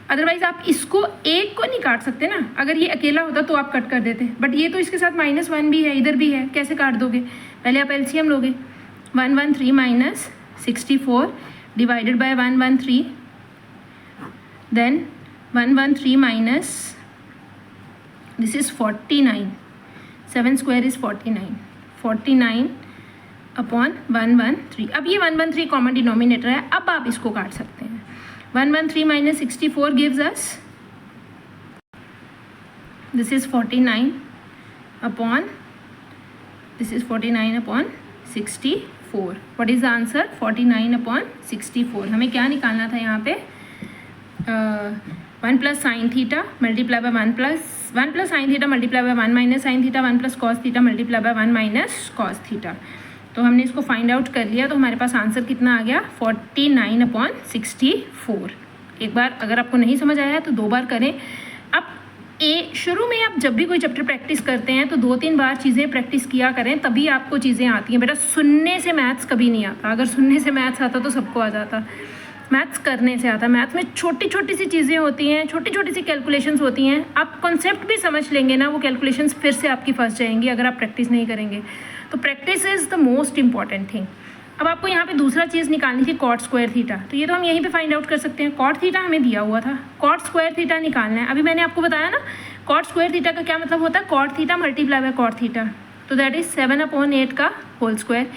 अदरवाइज आप इसको एक को नहीं काट सकते ना, अगर ये अकेला होता तो आप कट कर देते, बट ये तो इसके साथ -1 भी है, इधर भी है, कैसे काट दोगे? पहले आप एलसीएम लोगे, 113 minus 64 divided by 113, then 113 minus this is 49, 7 square is 49 upon 113। अब ये 113 कॉमन डिनोमिनेटर है, अब आप इसको काट सकते हैं। 113 minus 64 gives us, this is 49 upon, this is 49 upon 64। What is the answer? 49 upon 64। हमें क्या निकालना था यहाँ पे? 1 प्लस साइन थीटा मल्टीप्लाई बाय 1 प्लस sine theta multiply by 1 minus sine theta, 1 plus cos theta multiply by 1 minus cos theta. तो हमने इसको फाइंड आउट कर लिया, तो हमारे पास आंसर कितना आ गया? 49 अपॉन 64। एक बार अगर आपको नहीं समझ आया तो 2 बार करें। अब शुरू में आप जब भी कोई चैप्टर प्रैक्टिस करते हैं तो 2-3 बार चीज़ें प्रैक्टिस किया करें, तभी आपको चीज़ें आती हैं। बेटा सुनने से मैथ्स कभी नहीं आता, अगर सुनने से मैथ्स आता तो सबको आ जाता। मैथ्स करने से आता। मैथ्स में छोटी छोटी सी चीज़ें होती हैं, छोटी छोटी सी कैलकुलेशंस होती हैं। आप कॉन्सेप्ट भी समझ लेंगे ना, वो कैलकुलेशंस फिर से आपकी फंस जाएंगी अगर आप प्रैक्टिस नहीं करेंगे। तो practice is the most important thing. अब आपको यहाँ पे दूसरा चीज़ निकालनी थी, कॉट स्क्वायर थीटा। तो ये तो हम यहीं पे फाइंड आउट कर सकते हैं। कॉट थीटा हमें दिया हुआ था, कॉट स्क्वायर थीटा निकालना है। अभी मैंने आपको बताया ना, कॉट स्क्वायर थीटा का क्या मतलब होता है? Cot theta multiply by cot theta. तो दैट इज 7/8 का whole square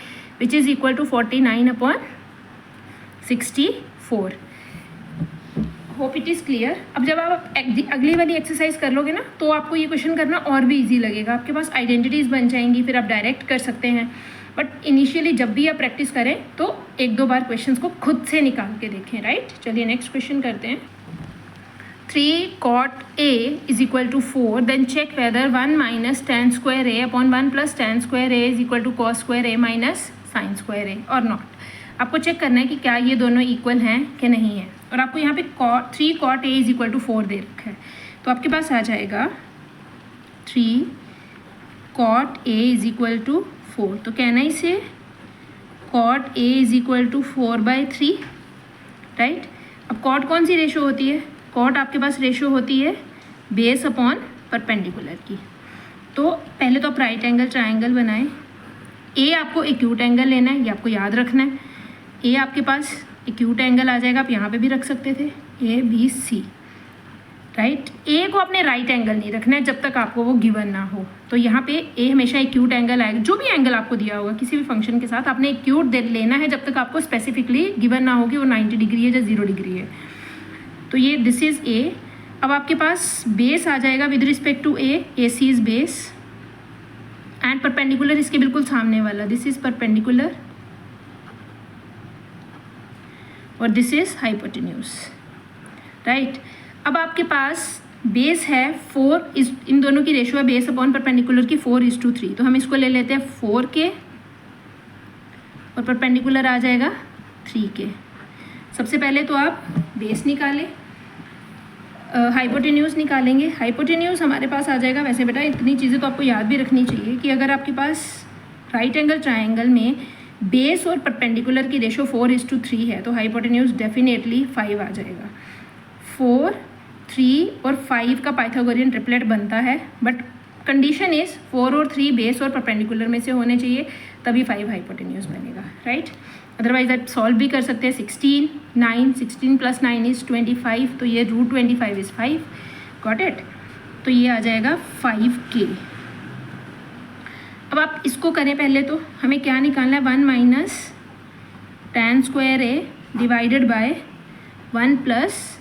which is equal to 49 upon 64। Hope it is clear. अब जब आप अगली वाली एक्सरसाइज कर लोगे ना, तो आपको ये क्वेश्चन करना और भी ईजी लगेगा। आपके पास आइडेंटिटीज़ बन जाएंगी, फिर आप डायरेक्ट कर सकते हैं। बट इनिशियली जब भी आप प्रैक्टिस करें तो 1-2 बार क्वेश्चंस को खुद से निकाल के देखें, राइट। चलिए नेक्स्ट क्वेश्चन करते हैं। 3 cot A is equal to 4, then check whether 1 minus tan square A upon 1 plus tan square A is equal to cos square A minus sin square A or not। आपको चेक करना है कि क्या ये दोनों इक्वल हैं कि नहीं है। और आपको यहाँ पे 3 cot A is equal to 4 दे रखा है, तो आपके पास आ जाएगा 3 cot A is equal to 4। तो कहना इसे cot A is equal to 4/3, right. अब cot कौन सी रेशो होती है? कॉट आपके पास रेशो होती है बेस अपॉन परपेंडिकुलर की। तो पहले तो आप राइट एंगल ट्रायंगल बनाएं। ए आपको एक्यूट एंगल लेना है, ये आपको याद रखना है। ए आपके पास एक्यूट एंगल आ जाएगा, आप यहाँ पे भी रख सकते थे ABC, राइट। ए को आपने राइट एंगल नहीं रखना है जब तक आपको वो गिवन ना हो। तो यहाँ पे ए हमेशा एक्यूट एंगल आएगा। जो भी एंगल आपको दिया होगा किसी भी फंक्शन के साथ आपने एक्यूट लेना है, जब तक आपको स्पेसिफिकली गिवन ना हो कि वो 90 डिग्री है या 0 डिग्री है। तो ये दिस इज़ ए। अब आपके पास बेस आ जाएगा with respect to A, AC is base and perpendicular इसके बिल्कुल सामने वाला, दिस इज़ परपेंडिकुलर और दिस इज़ हाइपोटेन्यूज, राइट। अब आपके पास बेस है 4, इस इन दोनों की रेशो है बेस अपॉन परपेंडिकुलर की 4:3। तो हम इसको ले लेते हैं 4K और परपेंडिकुलर आ जाएगा 3K। सबसे पहले तो आप बेस निकालें, हाइपोटेन्यूज निकालेंगे। हाइपोटेन्यूज हमारे पास आ जाएगा, वैसे बेटा इतनी चीज़ें तो आपको याद भी रखनी चाहिए कि अगर आपके पास राइट एंगल ट्रायंगल में बेस और परपेंडिकुलर की रेशो 4:3 है तो हाइपोटेन्यूज डेफिनेटली 5 आ जाएगा। 4, 3 और 5 का पाइथागोरियन ट्रिपलेट बनता है, बट कंडीशन इज़ 4 और 3 बेस और परपेंडिकुलर में से होने चाहिए, तभी 5 हाइपोटेन्यूज बनेगा, राइट। अदरवाइज आप सॉल्व भी कर सकते हैं। 16 9 16 + 9 = 25, तो ये √25 = 5, गॉट इट। तो ये आ जाएगा 5k। अब आप इसको करें पहले, तो हमें क्या निकालना है, 1 - tan² a divided by 1 +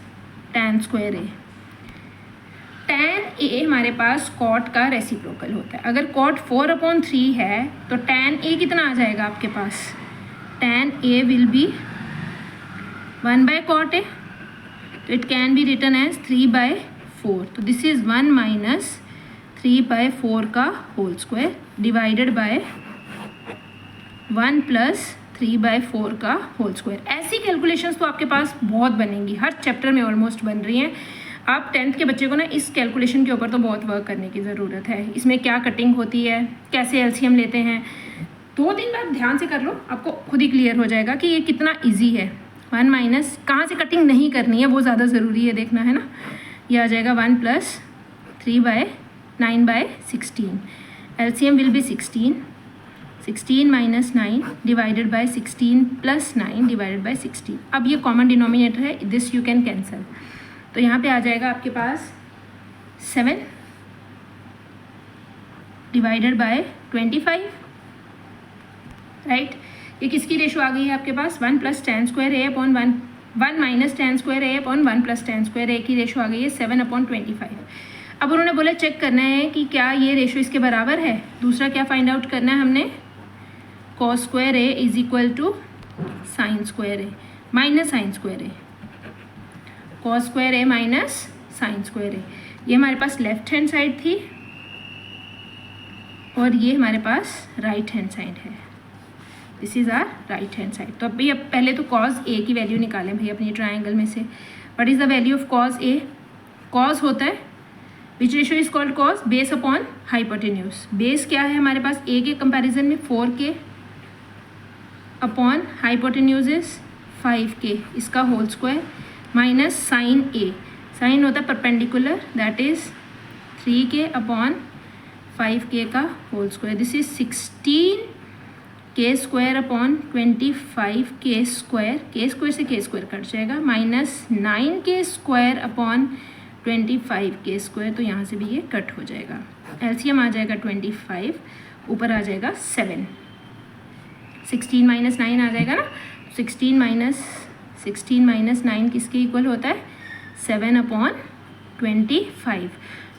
tan² a। tan a हमारे पास cot का रेसिप्रोकल होता है। अगर cot 4/3 है तो tan a कितना आ जाएगा आपके पास, tan a will be 1/cot a, तो it can be written as 3/4। तो दिस इज 1 - 3/4 का होल स्क्वायर डिवाइडेड बाय 1 + 3/4 का होल स्क्वायर। ऐसी कैलकुलेशंस तो आपके पास बहुत बनेंगी, हर चैप्टर में ऑलमोस्ट बन रही हैं। आप 10th के बच्चे को ना इस कैलकुलेशन के ऊपर तो बहुत वर्क करने की ज़रूरत है। इसमें क्या कटिंग होती है, कैसे एलसीएम लेते हैं, 2-3 बार ध्यान से कर लो, आपको खुद ही क्लियर हो जाएगा कि ये कितना ईजी है। 1 - कहाँ से कटिंग नहीं करनी है वो ज़्यादा ज़रूरी है देखना, है ना। ये आ जाएगा 1 + 3/9/16। LCM will be 16 16 - 9 divided by 16 + 9 divided by 16। अब ये कॉमन डिनोमिनेटर है, दिस यू कैन कैंसल। तो यहाँ पे आ जाएगा आपके पास 7 डिवाइडेड बाय 25, राइट। ये किसकी रेशो आ गई है आपके पास, 1 + tan² a/1 1 - tan² a/1 + tan² a की रेशो आ गई है 7/25। अब उन्होंने बोला चेक करना है कि क्या ये रेशो इसके बराबर है। दूसरा क्या फाइंड आउट करना है हमने, cos² a = sin² a minus sin² a, cos² a minus sin² a। ये हमारे पास लेफ्ट हैंड साइड थी और ये हमारे पास राइट हैंड साइड है, this is our right hand side. तो अभी अब पहले तो cos a की वैल्यू निकालें भाई अपनी ट्राइंगल में से। What is the value of cos a, cos होता है which ratio is called cos base upon hypotenuse. Base क्या है हमारे पास a के कंपैरिजन में 4k upon hypotenuse is 5k, इसका whole square minus sine a, sine होता है perpendicular, that is 3k upon 5k का whole square. This is 16k² upon 25k², k² से k² कट जाएगा, माइनस 9k² अपॉन 25k², तो यहाँ से भी ये कट हो जाएगा। एलसीएम आ जाएगा 25, ऊपर आ जाएगा 7, 16 - 9 आ जाएगा ना। 16 - 9 किसके इक्वल होता है, 7/25।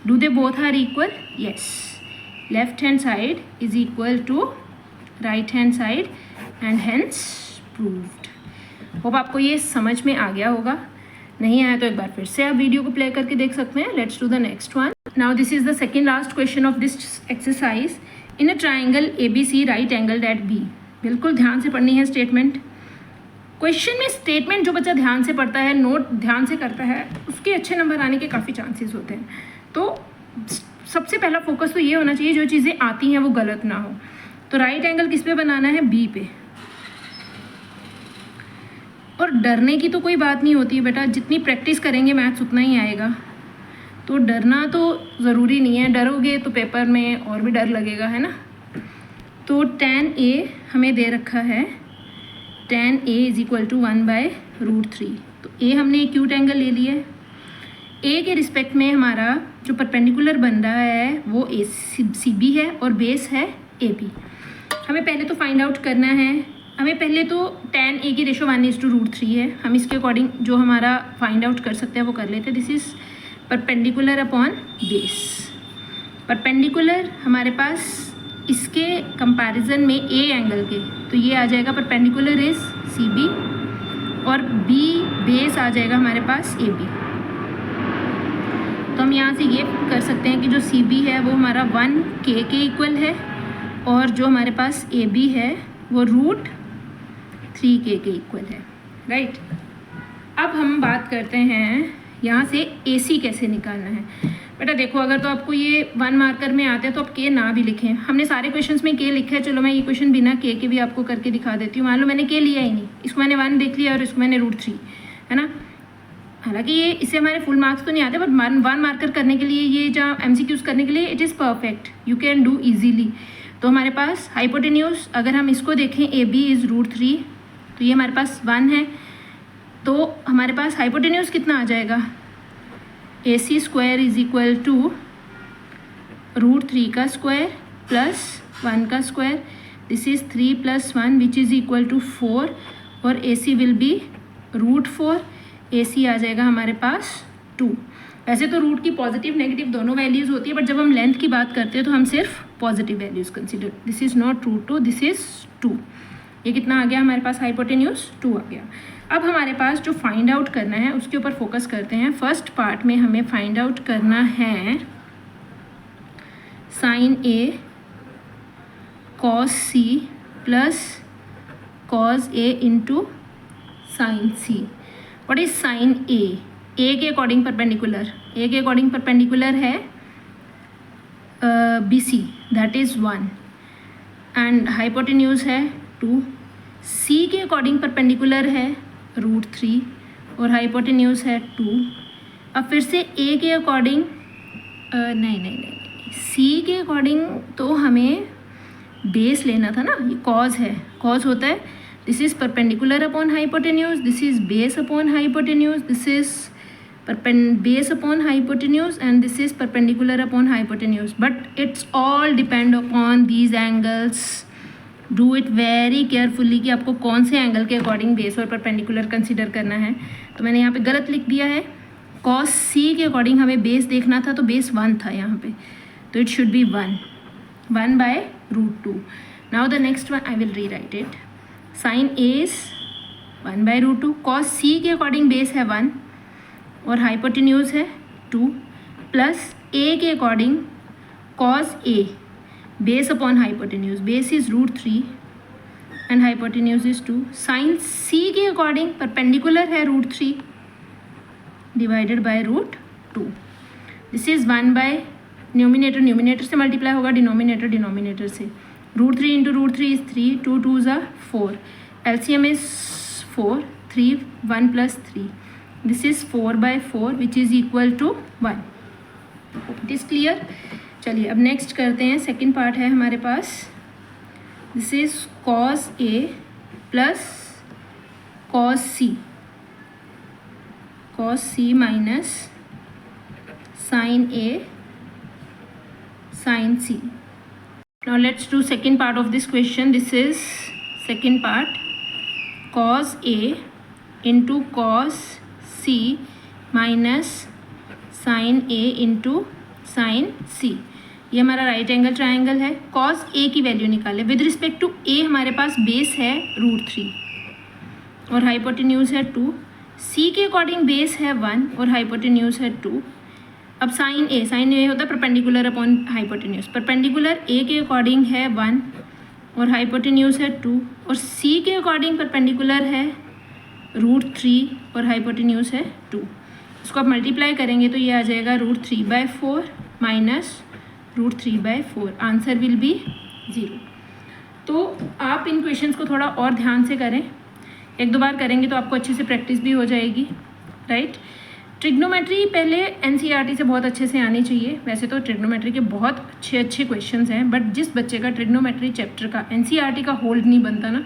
Do they both are equal, yes. Left hand side is equal to right hand side and hence proved. Hope आपको ये समझ में आ गया होगा, नहीं आया तो एक बार फिर से आप वीडियो को प्ले करके देख सकते हैं। Let's do the next one. Now this is the second last question of this exercise. In a triangle ABC right angle at B। बिल्कुल ध्यान से पढ़नी है स्टेटमेंट। क्वेश्चन में स्टेटमेंट जो बच्चा ध्यान से पढ़ता है, नोट ध्यान से करता है, उसके अच्छे नंबर आने के काफ़ी चांसेस होते हैं। तो सबसे पहला फोकस तो ये होना चाहिए जो चीज़ें आती हैं वो गलत ना हो। तो राइट एंगल किस पे बनाना है, B पे। और डरने की तो कोई बात नहीं होती है बेटा, जितनी प्रैक्टिस करेंगे मैथ्स उतना ही आएगा। तो डरना तो ज़रूरी नहीं है, डरोगे तो पेपर में और भी डर लगेगा, है ना। तो tan a हमें दे रखा है, tan a = 1/√3। तो a हमने एक्यूट एंगल ले लिया है। a के रिस्पेक्ट में हमारा जो परपेंडिकुलर बन रहा है वो CB है और बेस है AB। हमें पहले तो फाइंड आउट करना है, हमें पहले तो tan a की रेशो 1:√3 है। हम इसके अकॉर्डिंग जो हमारा फाइंड आउट कर सकते हैं वो कर लेते हैं। This is perpendicular upon base. Perpendicular हमारे पास इसके कंपैरिजन में a एंगल के, तो ये आ जाएगा परपेंडिकुलर इज CB और B बेस आ जाएगा हमारे पास AB। तो हम यहाँ से ये कर सकते हैं कि जो CB है वो हमारा 1k के इक्वल है और जो हमारे पास AB है वो √3k के इक्वल है, राइट। अब हम बात करते हैं यहाँ से AC कैसे निकालना है। बेटा देखो, अगर तो आपको ये 1 मार्कर में आते हैं तो आप K ना भी लिखें। हमने सारे क्वेश्चंस में K लिखा है, चलो मैं ये क्वेश्चन बिना K के भी आपको करके दिखा देती हूँ। मान लो मैंने K लिया ही नहीं, इसको मैंने 1 देख लिया और इसको मैंने √3, है ना। हालांकि ये इससे हमारे फुल मार्क्स तो नहीं आते, बट 1 मार्कर करने के लिए, ये जहाँ MCQs करने के लिए it is perfect, you can do easily. तो हमारे पास हाइपोटेन्यूज अगर हम इसको देखें ए बी इज़ √3, तो ये हमारे पास 1 है, तो हमारे पास हाइपोटेन्यूज कितना आ जाएगा, AC square is equal to √3 का स्क्वायर प्लस 1 का square, this is 3 + 1 which is equal to 4 और AC विल बी √4, AC आ जाएगा हमारे पास 2। वैसे तो रूट की पॉजिटिव नेगेटिव दोनों वैल्यूज़ होती है, बट जब हम लेंथ की बात करते हैं तो हम सिर्फ positive values consider, this is not √2, this is 2। ये कितना आ गया हमारे पास, हाइपोटेन्यूज 2 आ गया। अब हमारे पास जो फाइंड आउट करना है उसके ऊपर फोकस करते हैं। फर्स्ट पार्ट में हमें फाइंड आउट करना है sin A cos C plus cos A into sin C। What is sin A? A के अकॉर्डिंग परपेंडिकुलर, A के अकॉर्डिंग परपेंडिकुलर है BC, that is 1 and hypotenuse है 2। C के अकॉर्डिंग परपेंडिकुलर है √3 और हाइपोटेन्यूज है 2। अब फिर से A के अकॉर्डिंग नहीं, C के अकॉर्डिंग तो हमें बेस लेना था ना, ये कॉज है, कॉज होता है this is perpendicular upon hypotenuse, this is base upon hypotenuse, this is base upon hypotenuse and this is perpendicular upon hypotenuse, but it's all depend upon these angles. Do it very carefully कि आपको कौन से एंगल के अकॉर्डिंग बेस और परपेंडिकुलर कंसीडर करना है। तो मैंने यहाँ पे गलत लिख दिया है, कॉस C के अकॉर्डिंग हमें बेस देखना था, तो बेस 1 था यहाँ पे, तो it should be 1 by √2. Now the next one I will rewrite it. Sin A is 1 by √2, cos C के अकॉर्डिंग बेस है 1 और हाइपोटेन्यूज है 2 प्लस A के according cos A base upon hypotenuse, base is √3 and hypotenuse is 2। sin C के अकॉर्डिंग परपेंडिकुलर है √3 divided by √2, this is 1 by numerator से मल्टीप्लाई होगा डिनोमिनेटर से, √3 इंटू √3 इज 3, 2 2 ज़ा 4, LCM is 4, 3 1 + 3, this is 4 by 4 which is equal to 1। It is clear. चलिए अब नेक्स्ट करते हैं, सेकेंड पार्ट है हमारे पास, this is cos A plus cos C minus sin A sin C। Now let's do second part of this question. This is second part, cos A into cos C minus sin A into sin C। ये हमारा राइट एंगल ट्राइंगल है। cos A की वैल्यू निकाले, विद रिस्पेक्ट टू A हमारे पास बेस है √3 और हाइपोटेन्यूज है 2, C के अकॉर्डिंग बेस है 1 और हाइपोटेन्यूज है 2। अब sin A होता है perpendicular upon hypotenuse, perpendicular A के अकॉर्डिंग है 1 और हाइपोटेन्यूज है 2 और C के अकॉर्डिंग परपेंडिकुलर है √3 और हाइपोटेन्यूज है 2। इसको आप मल्टीप्लाई करेंगे तो ये आ जाएगा √3/4 माइनस √3/4, आंसर विल बी 0। तो आप इन क्वेश्चंस को थोड़ा और ध्यान से करें, 1-2 बार करेंगे तो आपको अच्छे से प्रैक्टिस भी हो जाएगी, राइट। ट्रिग्नोमेट्री पहले NCERT से बहुत अच्छे से आनी चाहिए। वैसे तो ट्रिग्नोमेट्री के बहुत अच्छे क्वेश्चंस हैं, बट जिस बच्चे का ट्रिग्नोमेट्री चैप्टर का NCERT का होल्ड नहीं बनता ना,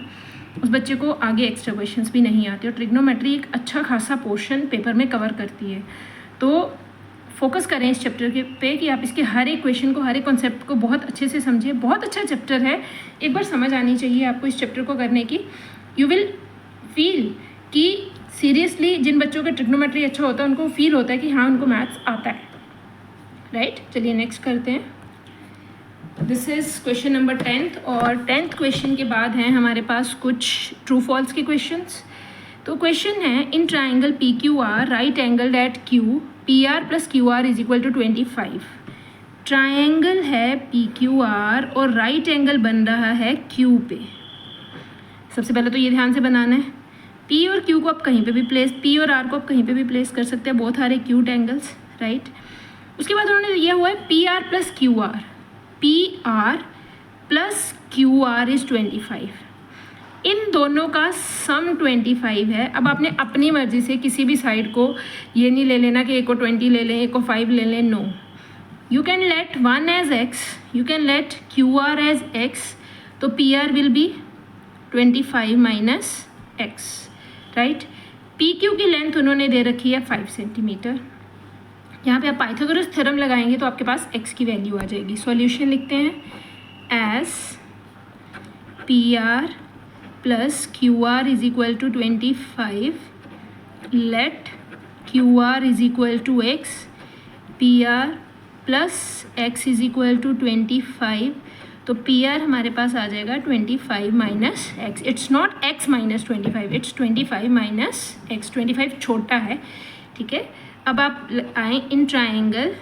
उस बच्चे को आगे एक्स्ट्रा क्वेश्चंस भी नहीं आते। और ट्रिग्नोमेट्री एक अच्छा खासा पोर्शन पेपर में कवर करती है, तो फोकस करें इस चैप्टर के पे कि आप इसके हर एक क्वेश्चन को, हर एक कॉन्सेप्ट को बहुत अच्छे से समझें। बहुत अच्छा चैप्टर है, एक बार समझ आनी चाहिए आपको इस चैप्टर को करने की। यू विल फील कि सीरियसली जिन बच्चों का ट्रिग्नोमेट्री अच्छा होता है उनको फील होता है कि हाँ उनको मैथ्स आता है, राइट। चलिए नेक्स्ट करते हैं। This is question number 10th और 10th क्वेश्चन के बाद हैं हमारे पास कुछ ट्रू फॉल्स के क्वेश्चंस। तो क्वेश्चन है, in triangle PQR right angle at Q PR + QR is equal to 25। Triangle है PQR और राइट एंगल बन रहा है Q पे। सबसे पहले तो ये ध्यान से बनाना है, P और Q को आप कहीं पे भी प्लेस, P और R को आप कहीं पे भी प्लेस कर सकते हैं, both are acute angles, right. उसके बाद उन्होंने दिया हुआ है PR + QR, PR + QR is 25। इन दोनों का सम 25 है। अब आपने अपनी मर्ज़ी से किसी भी साइड को ये नहीं ले लेना कि एक को 20 ले लें, एक को 5 ले लें, no. You can let 1 as x, you can let QR as x, तो PR will be 25 minus x, right? PQ की लेंथ उन्होंने दे रखी है 5 सेंटीमीटर। यहाँ पे आप पाइथागोरस थ्योरम लगाएंगे तो आपके पास x की वैल्यू आ जाएगी। सॉल्यूशन लिखते हैं as PR plus QR is equal to 25, let QR is equal to x, PR plus x is equal to 25, तो PR हमारे पास आ जाएगा 25 minus x. It's not x minus 25, it's 25 minus x. 25 छोटा है, ठीक है। अब आप आए in triangle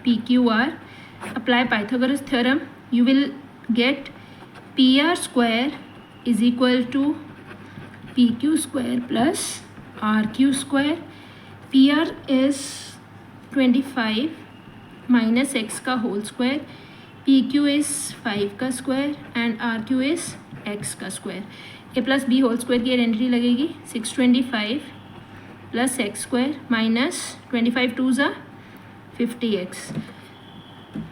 PQR, apply Pythagoras theorem, you will get PR square is equal to PQ square plus RQ square. PR is 25 minus x का होल स्क्वायर, PQ इज़ 5 का square and RQ is x का square. a plus b whole square की आइडेंटिटी लगेगी, 625 plus x square minus 25 two ज़ा 50x।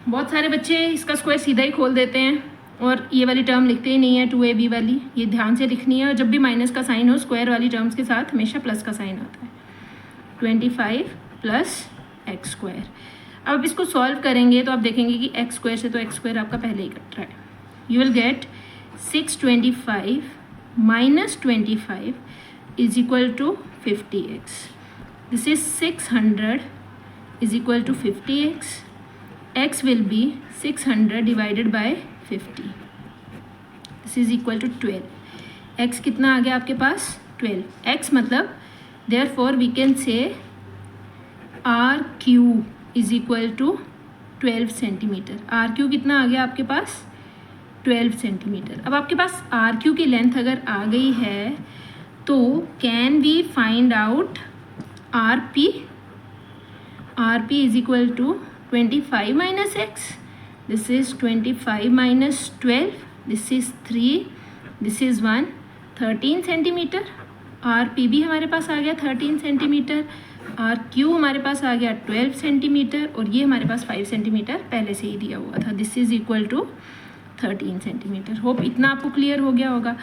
बहुत सारे बच्चे इसका स्क्वायर सीधा ही खोल देते हैं और ये वाली टर्म लिखते ही नहीं है, 2ab वाली, ये ध्यान से लिखनी है। और जब भी माइनस का साइन हो स्क्वायर वाली टर्म्स के साथ हमेशा प्लस का साइन आता है। 25 प्लस एक्स स्क्वायर। अब आप इसको सॉल्व करेंगे तो आप देखेंगे कि एक्स स्क्वायर से तो एक्स स्क्वायर आपका पहले ही कट रहा है। You will get 625 minus 25 is equal to 50x। This is 600 is equal to 50x। x will be 600 divided by 50, this is equal to 12। x कितना आ गया आपके पास? 12। x मतलब therefore we can say RQ is equal to 12 centimetre. RQ कितना आ गया आपके पास? 12 सेंटीमीटर। अब आपके पास RQ की लेंथ अगर आ गई है तो can we find out RP? RP is equal to 25 minus x, this is 25 minus 12, this is 3, this is 1, 13 centimetre. RP भी हमारे पास आ गया 13 सेंटीमीटर, RQ हमारे पास आ गया 12 सेंटीमीटर और ये हमारे पास 5 सेंटीमीटर पहले से ही दिया हुआ था। This is equal to 13 centimetre. Hope इतना आपको क्लियर हो गया होगा।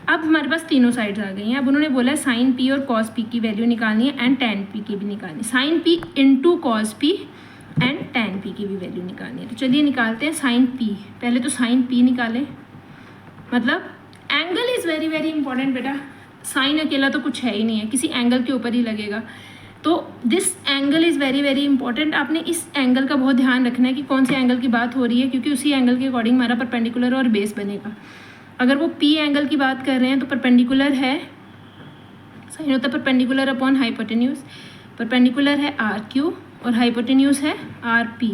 अब हमारे पास तीनों साइड्स आ गई हैं। अब उन्होंने बोला है साइन P और कॉस P की वैल्यू निकालनी है एंड टैन P की भी निकालनी है। Sine P into cos P and tan P की भी वैल्यू निकालनी है। तो चलिए निकालते हैं साइन P। पहले तो साइन P निकालें, मतलब angle is very very important बेटा। साइन अकेला तो कुछ है ही नहीं है, किसी एंगल के ऊपर ही लगेगा। तो this angle is very very important. आपने इस एंगल का बहुत ध्यान रखना है कि कौन से एंगल की बात हो रही है, क्योंकि उसी एंगल के अकॉर्डिंग हमारा परपेंडिकुलर और बेस बनेगा। अगर वो P एंगल की बात कर रहे हैं तो परपेंडिकुलर है, साइन होता है परपेंडिकुलर अपॉन हाइपोटेन्यूज। परपेंडिकुलर है RQ और हाइपोटेन्यूज है RP,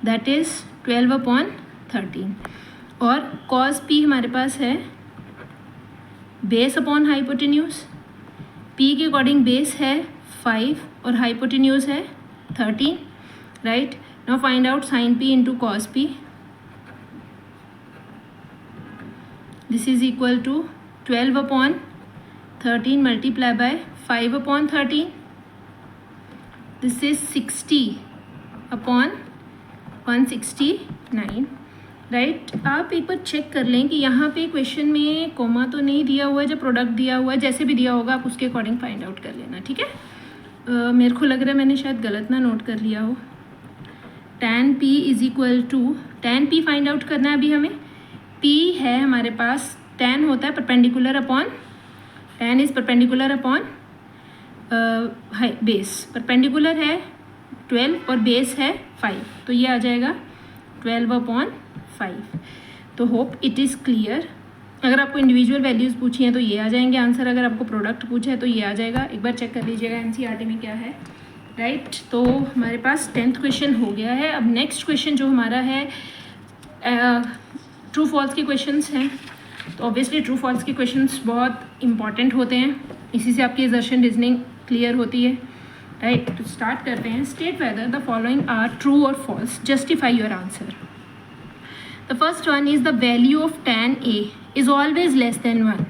दैट इज़ 12 अपॉन 13। और कॉस P हमारे पास है बेस अपॉन हाइपोटेन्यूज। P के अकॉर्डिंग बेस है 5 और हाइपोटेन्यूज है 13, right. Now find out sine P into cos P। This is equal to 12 upon 13 multiply by 5 upon 13, this is 60 upon 169, right. आप एक बार चेक कर लें कि यहाँ पे क्वेश्चन में कोमा तो नहीं दिया हुआ है, जब प्रोडक्ट दिया हुआ है, जैसे भी दिया होगा आप उसके अकॉर्डिंग फाइंड आउट कर लेना, ठीक है। मेरे को लग रहा है मैंने शायद गलत ना नोट कर लिया हो। Tan P is equal to, tan P find out करना है अभी हमें। P है हमारे पास, टैन होता है perpendicular upon, tan is perpendicular upon base. Perpendicular है 12 और बेस है 5, तो ये आ जाएगा 12 अपॉन 5। तो होप इट इज़ क्लियर। अगर आपको इंडिविजुअल वैल्यूज़ पूछी हैं तो ये आ जाएंगे आंसर, अगर आपको प्रोडक्ट पूछा है तो ये आ जाएगा। एक बार चेक कर लीजिएगा NCERT में क्या है, राइट। तो हमारे पास 10th क्वेश्चन हो गया है। अब नेक्स्ट क्वेश्चन जो हमारा है ट्रू फॉल्स के क्वेश्चंस हैं। तो ऑब्वियसली ट्रू फॉल्स के क्वेश्चंस बहुत इंपॉर्टेंट होते हैं, इसी से आपकी असर्शन रीजनिंग क्लियर होती है, राइट। तो स्टार्ट करते हैं। State whether the following are true और false, justify your answer. The first one is the value of tan A is always less than 1.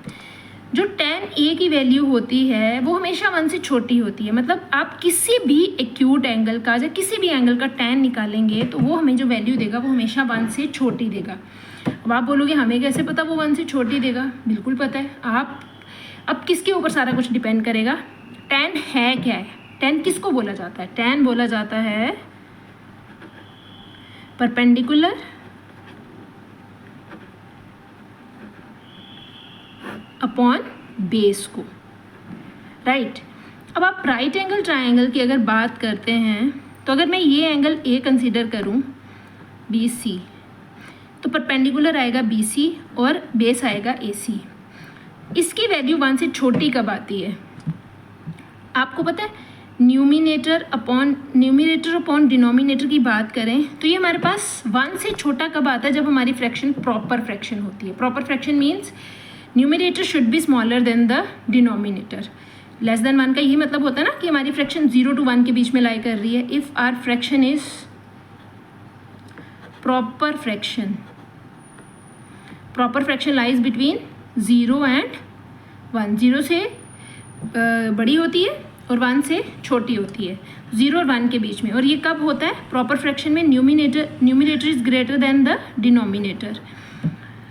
जो tan A की वैल्यू होती है वो हमेशा 1 से छोटी होती है। मतलब आप किसी भी एक्यूट एंगल का या किसी भी एंगल का tan निकालेंगे तो वो हमें जो वैल्यू देगा वो हमेशा 1 से छोटी देगा। अब आप बोलोगे हमें कैसे पता वो 1 से छोटी देगा? बिल्कुल पता है। आप अब किसके ऊपर सारा कुछ डिपेंड करेगा? tan है क्या है? tan किसको बोला जाता है? tan बोला जाता है परपेंडिकुलर अपॉन बेस को, राइट। अब आप राइट एंगल ट्रायंगल की अगर बात करते हैं तो अगर मैं ये एंगल ए कंसीडर करूं बी सी, तो परपेंडिकुलर आएगा बी सी और बेस आएगा ए सी। इसकी वैल्यू 1 से छोटी कब आती है? आपको पता है, न्यूमिनेटर अपॉन डिनोमिनेटर की बात करें तो ये हमारे पास 1 से छोटा कब आता है? जब हमारी फ्रैक्शन प्रॉपर फ्रैक्शन होती है। Proper fraction means numerator should be smaller than the denominator. Less than 1 का यही मतलब होता है ना कि हमारी फ्रैक्शन 0 to 1 के बीच में लाई कर रही है। If our fraction is proper fraction lies between 0 and 1, 0 से बड़ी होती है और 1 से छोटी होती है, 0 और 1 के बीच में। और ये कब होता है? प्रॉपर फ्रैक्शन में numerator is greater than the denominator.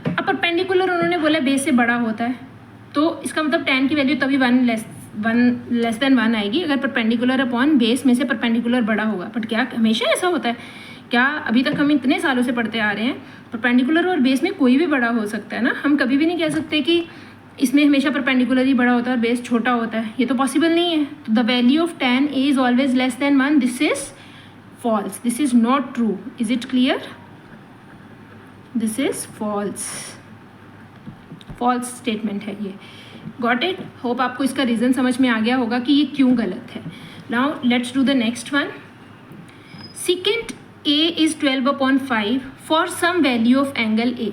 अब परपेंडिकुलर उन्होंने बोला बेस से बड़ा होता है, तो इसका मतलब tan की वैल्यू तभी 1 लेस देन 1 आएगी अगर परपेंडिकुलर अपॉन बेस में से परपेंडिकुलर बड़ा होगा। बट क्या हमेशा ऐसा होता है क्या? अभी तक हम इतने सालों से पढ़ते आ रहे हैं, परपेंडिकुलर और बेस में कोई भी बड़ा हो सकता है ना। हम कभी भी नहीं कह सकते कि इसमें हमेशा परपेंडिकुलर ही बड़ा होता है और बेस छोटा होता है, ये तो पॉसिबल नहीं है। तो the value of tan A is always less than 1, this is false, this is not true. Is it clear? This is false statement है ये। Got it? होप आपको इसका रीज़न समझ में आ गया होगा कि ये क्यों गलत है। Now let's do the next one. Secant A is 12/5 for some value of angle A।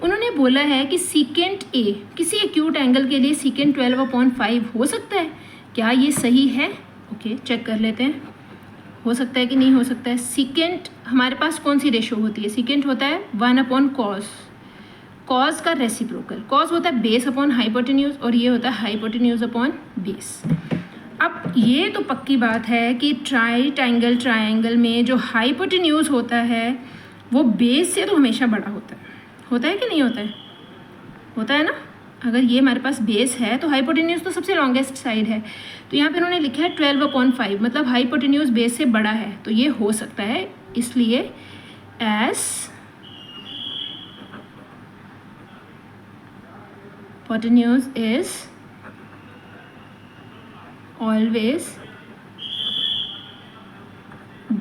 उन्होंने बोला है कि सेकेंट A किसी एक्यूट एंगल के लिए सेकेंट 12/5 हो सकता है। क्या ये सही है? ओके, चेक कर लेते हैं हो सकता है कि नहीं हो सकता है। सेकेंट हमारे पास कौन सी रेशो होती है? सेकेंट होता है 1/cos, कॉज का रेसिप्रोकल। कॉज होता है बेस अपॉन हाइपोटेन्यूज और ये होता है हाइपोटेन्यूज अपॉन बेस। अब ये तो पक्की बात है कि ट्रायंगल में जो हाइपोटेन्यूज होता है वो बेस से तो हमेशा बड़ा होता है कि नहीं होता है? होता है ना। अगर ये हमारे पास बेस है तो हाइपोटेन्यूज तो सबसे लॉन्गेस्ट साइड है, तो यहाँ पे उन्होंने लिखा है 12/5, मतलब हाइपोटेन्यूज बेस से बड़ा है, तो ये हो सकता है। इसलिए S hypotenuse is always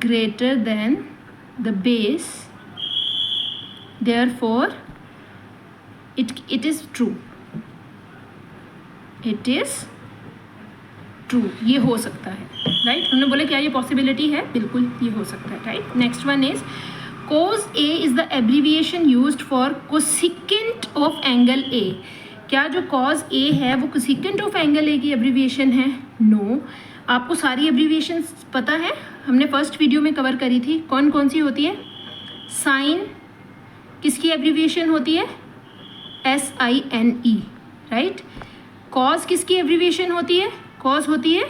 greater than the base, therefore it is true, ये हो सकता है, राइट। उन्होंने बोला क्या ये पॉसिबिलिटी है? बिल्कुल ये हो सकता है, right. Next one is cos A is the abbreviation used for cosecant of angle A। क्या जो cos A है वो cosecant of angle A की एब्रीविएशन है? नो। आपको सारी एब्रीविएशंस पता है, हमने फर्स्ट वीडियो में कवर करी थी। कौन कौन सी होती है? साइन किसकी एब्रीविएशन होती है? SINE, right. cos किसकी एब्रीविएशन होती है? cos होती है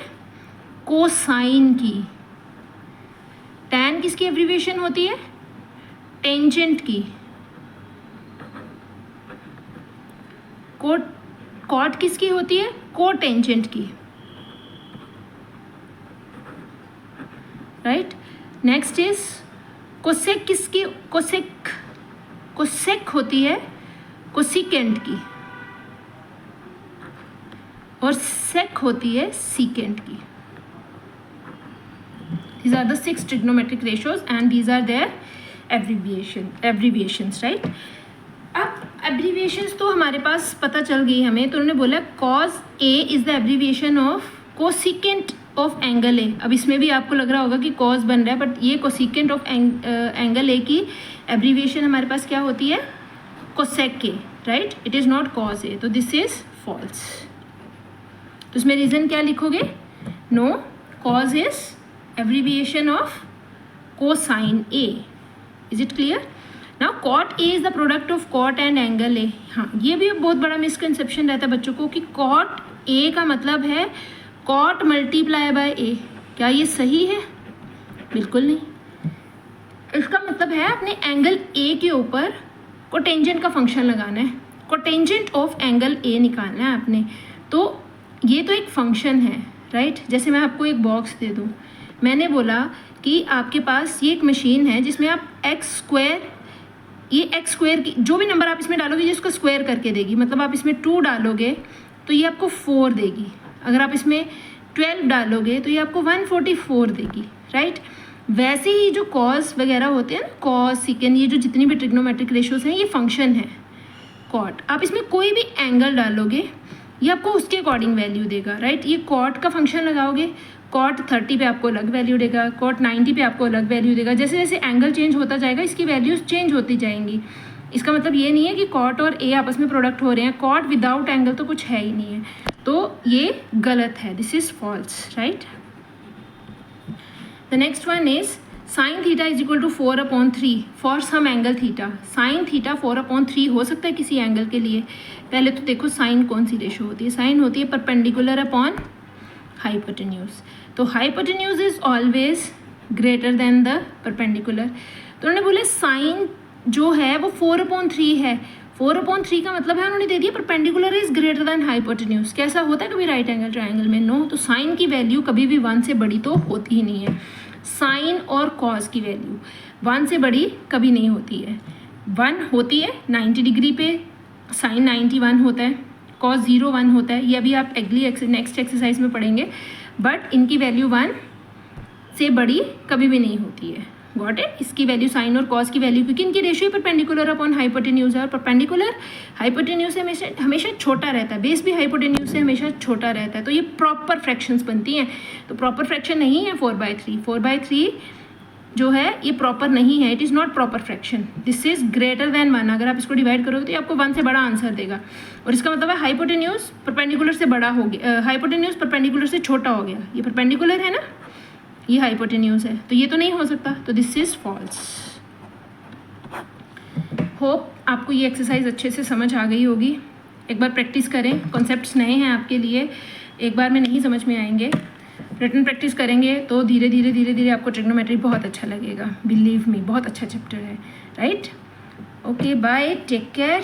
कोसाइन की। tan किसकी एब्रीविएशन होती है? टेंजेंट की। कॉट किसकी होती है? कोटेंजेंट की, राइट। नेक्स्ट इज कोसेक किसकी? कोसेक होती है कोसिकेंट की, और सेक होती है सीकेंट की। These are the 6 trigonometric ratios and these are their abbreviations, right। अब एब्रीविएशंस तो हमारे पास पता चल गई हमें, तो उन्होंने बोला cos A is the abbreviation of cosecant of angle A। अब इसमें भी आपको लग रहा होगा कि cos बन रहा है, बट ये कोसिकेंट ऑफ एंगल A की एब्रीविएशन हमारे पास क्या होती है? Cosec A, right. It is not cos A, तो दिस इज फॉल्स। तो इसमें रीज़न क्या लिखोगे? No, cos is abbreviation of cosine A। Is it clear? Now cot A is the product of cot and angle A. हाँ, ये भी बहुत बड़ा मिसकंसेप्शन रहता है बच्चों को कि कॉट ए का मतलब है कॉट मल्टीप्लाई बाय ए. क्या ये सही है? बिल्कुल नहीं. इसका मतलब है अपने एंगल ए के ऊपर कोटेंजेंट का फंक्शन लगाना है, कोटेंजेंट ऑफ एंगल ए निकालना है आपने. तो ये तो एक फंक्शन है, राइट. जैसे मैं आपको एक बॉक्स दे दूँ, मैंने बोला कि आपके पास ये एक मशीन है जिसमें आप एक्स स्क्वायर, ये एक्स स्क्वायर की जो भी नंबर आप इसमें डालोगे जिसको स्क्वायर करके देगी. मतलब आप इसमें 2 डालोगे तो ये आपको 4 देगी. अगर आप इसमें 12 डालोगे तो ये आपको 144 देगी, राइट. वैसे ही जो कॉस वगैरह होते हैं, कॉस सिकेंड, ये जो जितनी भी ट्रिग्नोमेट्रिक रेशियोज हैं, ये फंक्शन है कॉट. आप इसमें कोई भी एंगल डालोगे ये आपको उसके अकॉर्डिंग वैल्यू देगा, राइट. ये कॉट का फंक्शन लगाओगे, कॉट 30 पे आपको अलग वैल्यू देगा, कॉट 90 पे आपको अलग वैल्यू देगा. जैसे जैसे एंगल चेंज होता जाएगा इसकी वैल्यूज चेंज होती जाएंगी. इसका मतलब ये नहीं है कि कॉट और ए आपस में प्रोडक्ट हो रहे हैं. कॉट विदाउट एंगल तो कुछ है ही नहीं है, तो ये गलत है. This is false, right. The next one is sine theta is equal to 4/3 for some angle theta. Sine theta 4/3 हो सकता है किसी एंगल के लिए. पहले तो देखो साइन कौन सी रेशो होती है. साइन होती है परपेंडिकुलर अपॉन हाइपोटेन्यूज. तो hypotenuse is always greater than the perpendicular. तो उन्होंने बोले साइन जो है वो 4/3 है. 4/3 का मतलब है उन्होंने दे दिया perpendicular is greater than hypotenuse. कैसा होता है कभी राइट एंगल ट्रायंगल में? नो. तो साइन की वैल्यू कभी भी 1 से बड़ी तो होती ही नहीं है. साइन और कॉस की वैल्यू 1 से बड़ी कभी नहीं होती है. 1 होती है 90 डिग्री पे, साइन 91 होता है, कॉस 0 1 होता है. ये अभी आप अगली नेक्स्ट एक्सरसाइज में पढ़ेंगे. बट इनकी वैल्यू 1 से बड़ी कभी भी नहीं होती है. Got it. इसकी वैल्यू साइन और कॉस की वैल्यू, क्योंकि इनकी रेशियो परपेंडिकुलर अपॉन हाइपोटेन्यूज है, और परपेंडिकुलर हाइपोटेन्यूज से हमेशा छोटा रहता है. बेस भी हाइपोटेन्यूज से हमेशा छोटा रहता है. तो ये प्रॉपर फ्रैक्शंस बनती हैं. तो प्रॉपर फ्रैक्शन नहीं है 4/3. 4/3 जो है ये प्रॉपर नहीं है. It is not proper fraction. This is greater than 1. अगर आप इसको डिवाइड करोगे तो ये आपको 1 से बड़ा आंसर देगा. और इसका मतलब है हाइपोटेन्यूज परपेंडिकुलर से बड़ा हो गया, हाइपोटेन्यूज परपेंडिकुलर से छोटा हो गया. ये परपेंडिकुलर है ना, ये हाइपोटेन्यूज है, तो ये तो नहीं हो सकता. तो दिस इज फॉल्स. होप आपको ये एक्सरसाइज अच्छे से समझ आ गई होगी. एक बार प्रैक्टिस करें. कॉन्सेप्ट्स नए हैं आपके लिए, एक बार में नहीं समझ में आएंगे. रिटन प्रैक्टिस करेंगे तो धीरे धीरे धीरे धीरे आपको ट्रिग्नोमेट्री बहुत अच्छा लगेगा. बिलीव मी, बहुत अच्छा चैप्टर है, right. Okay, bye, take care.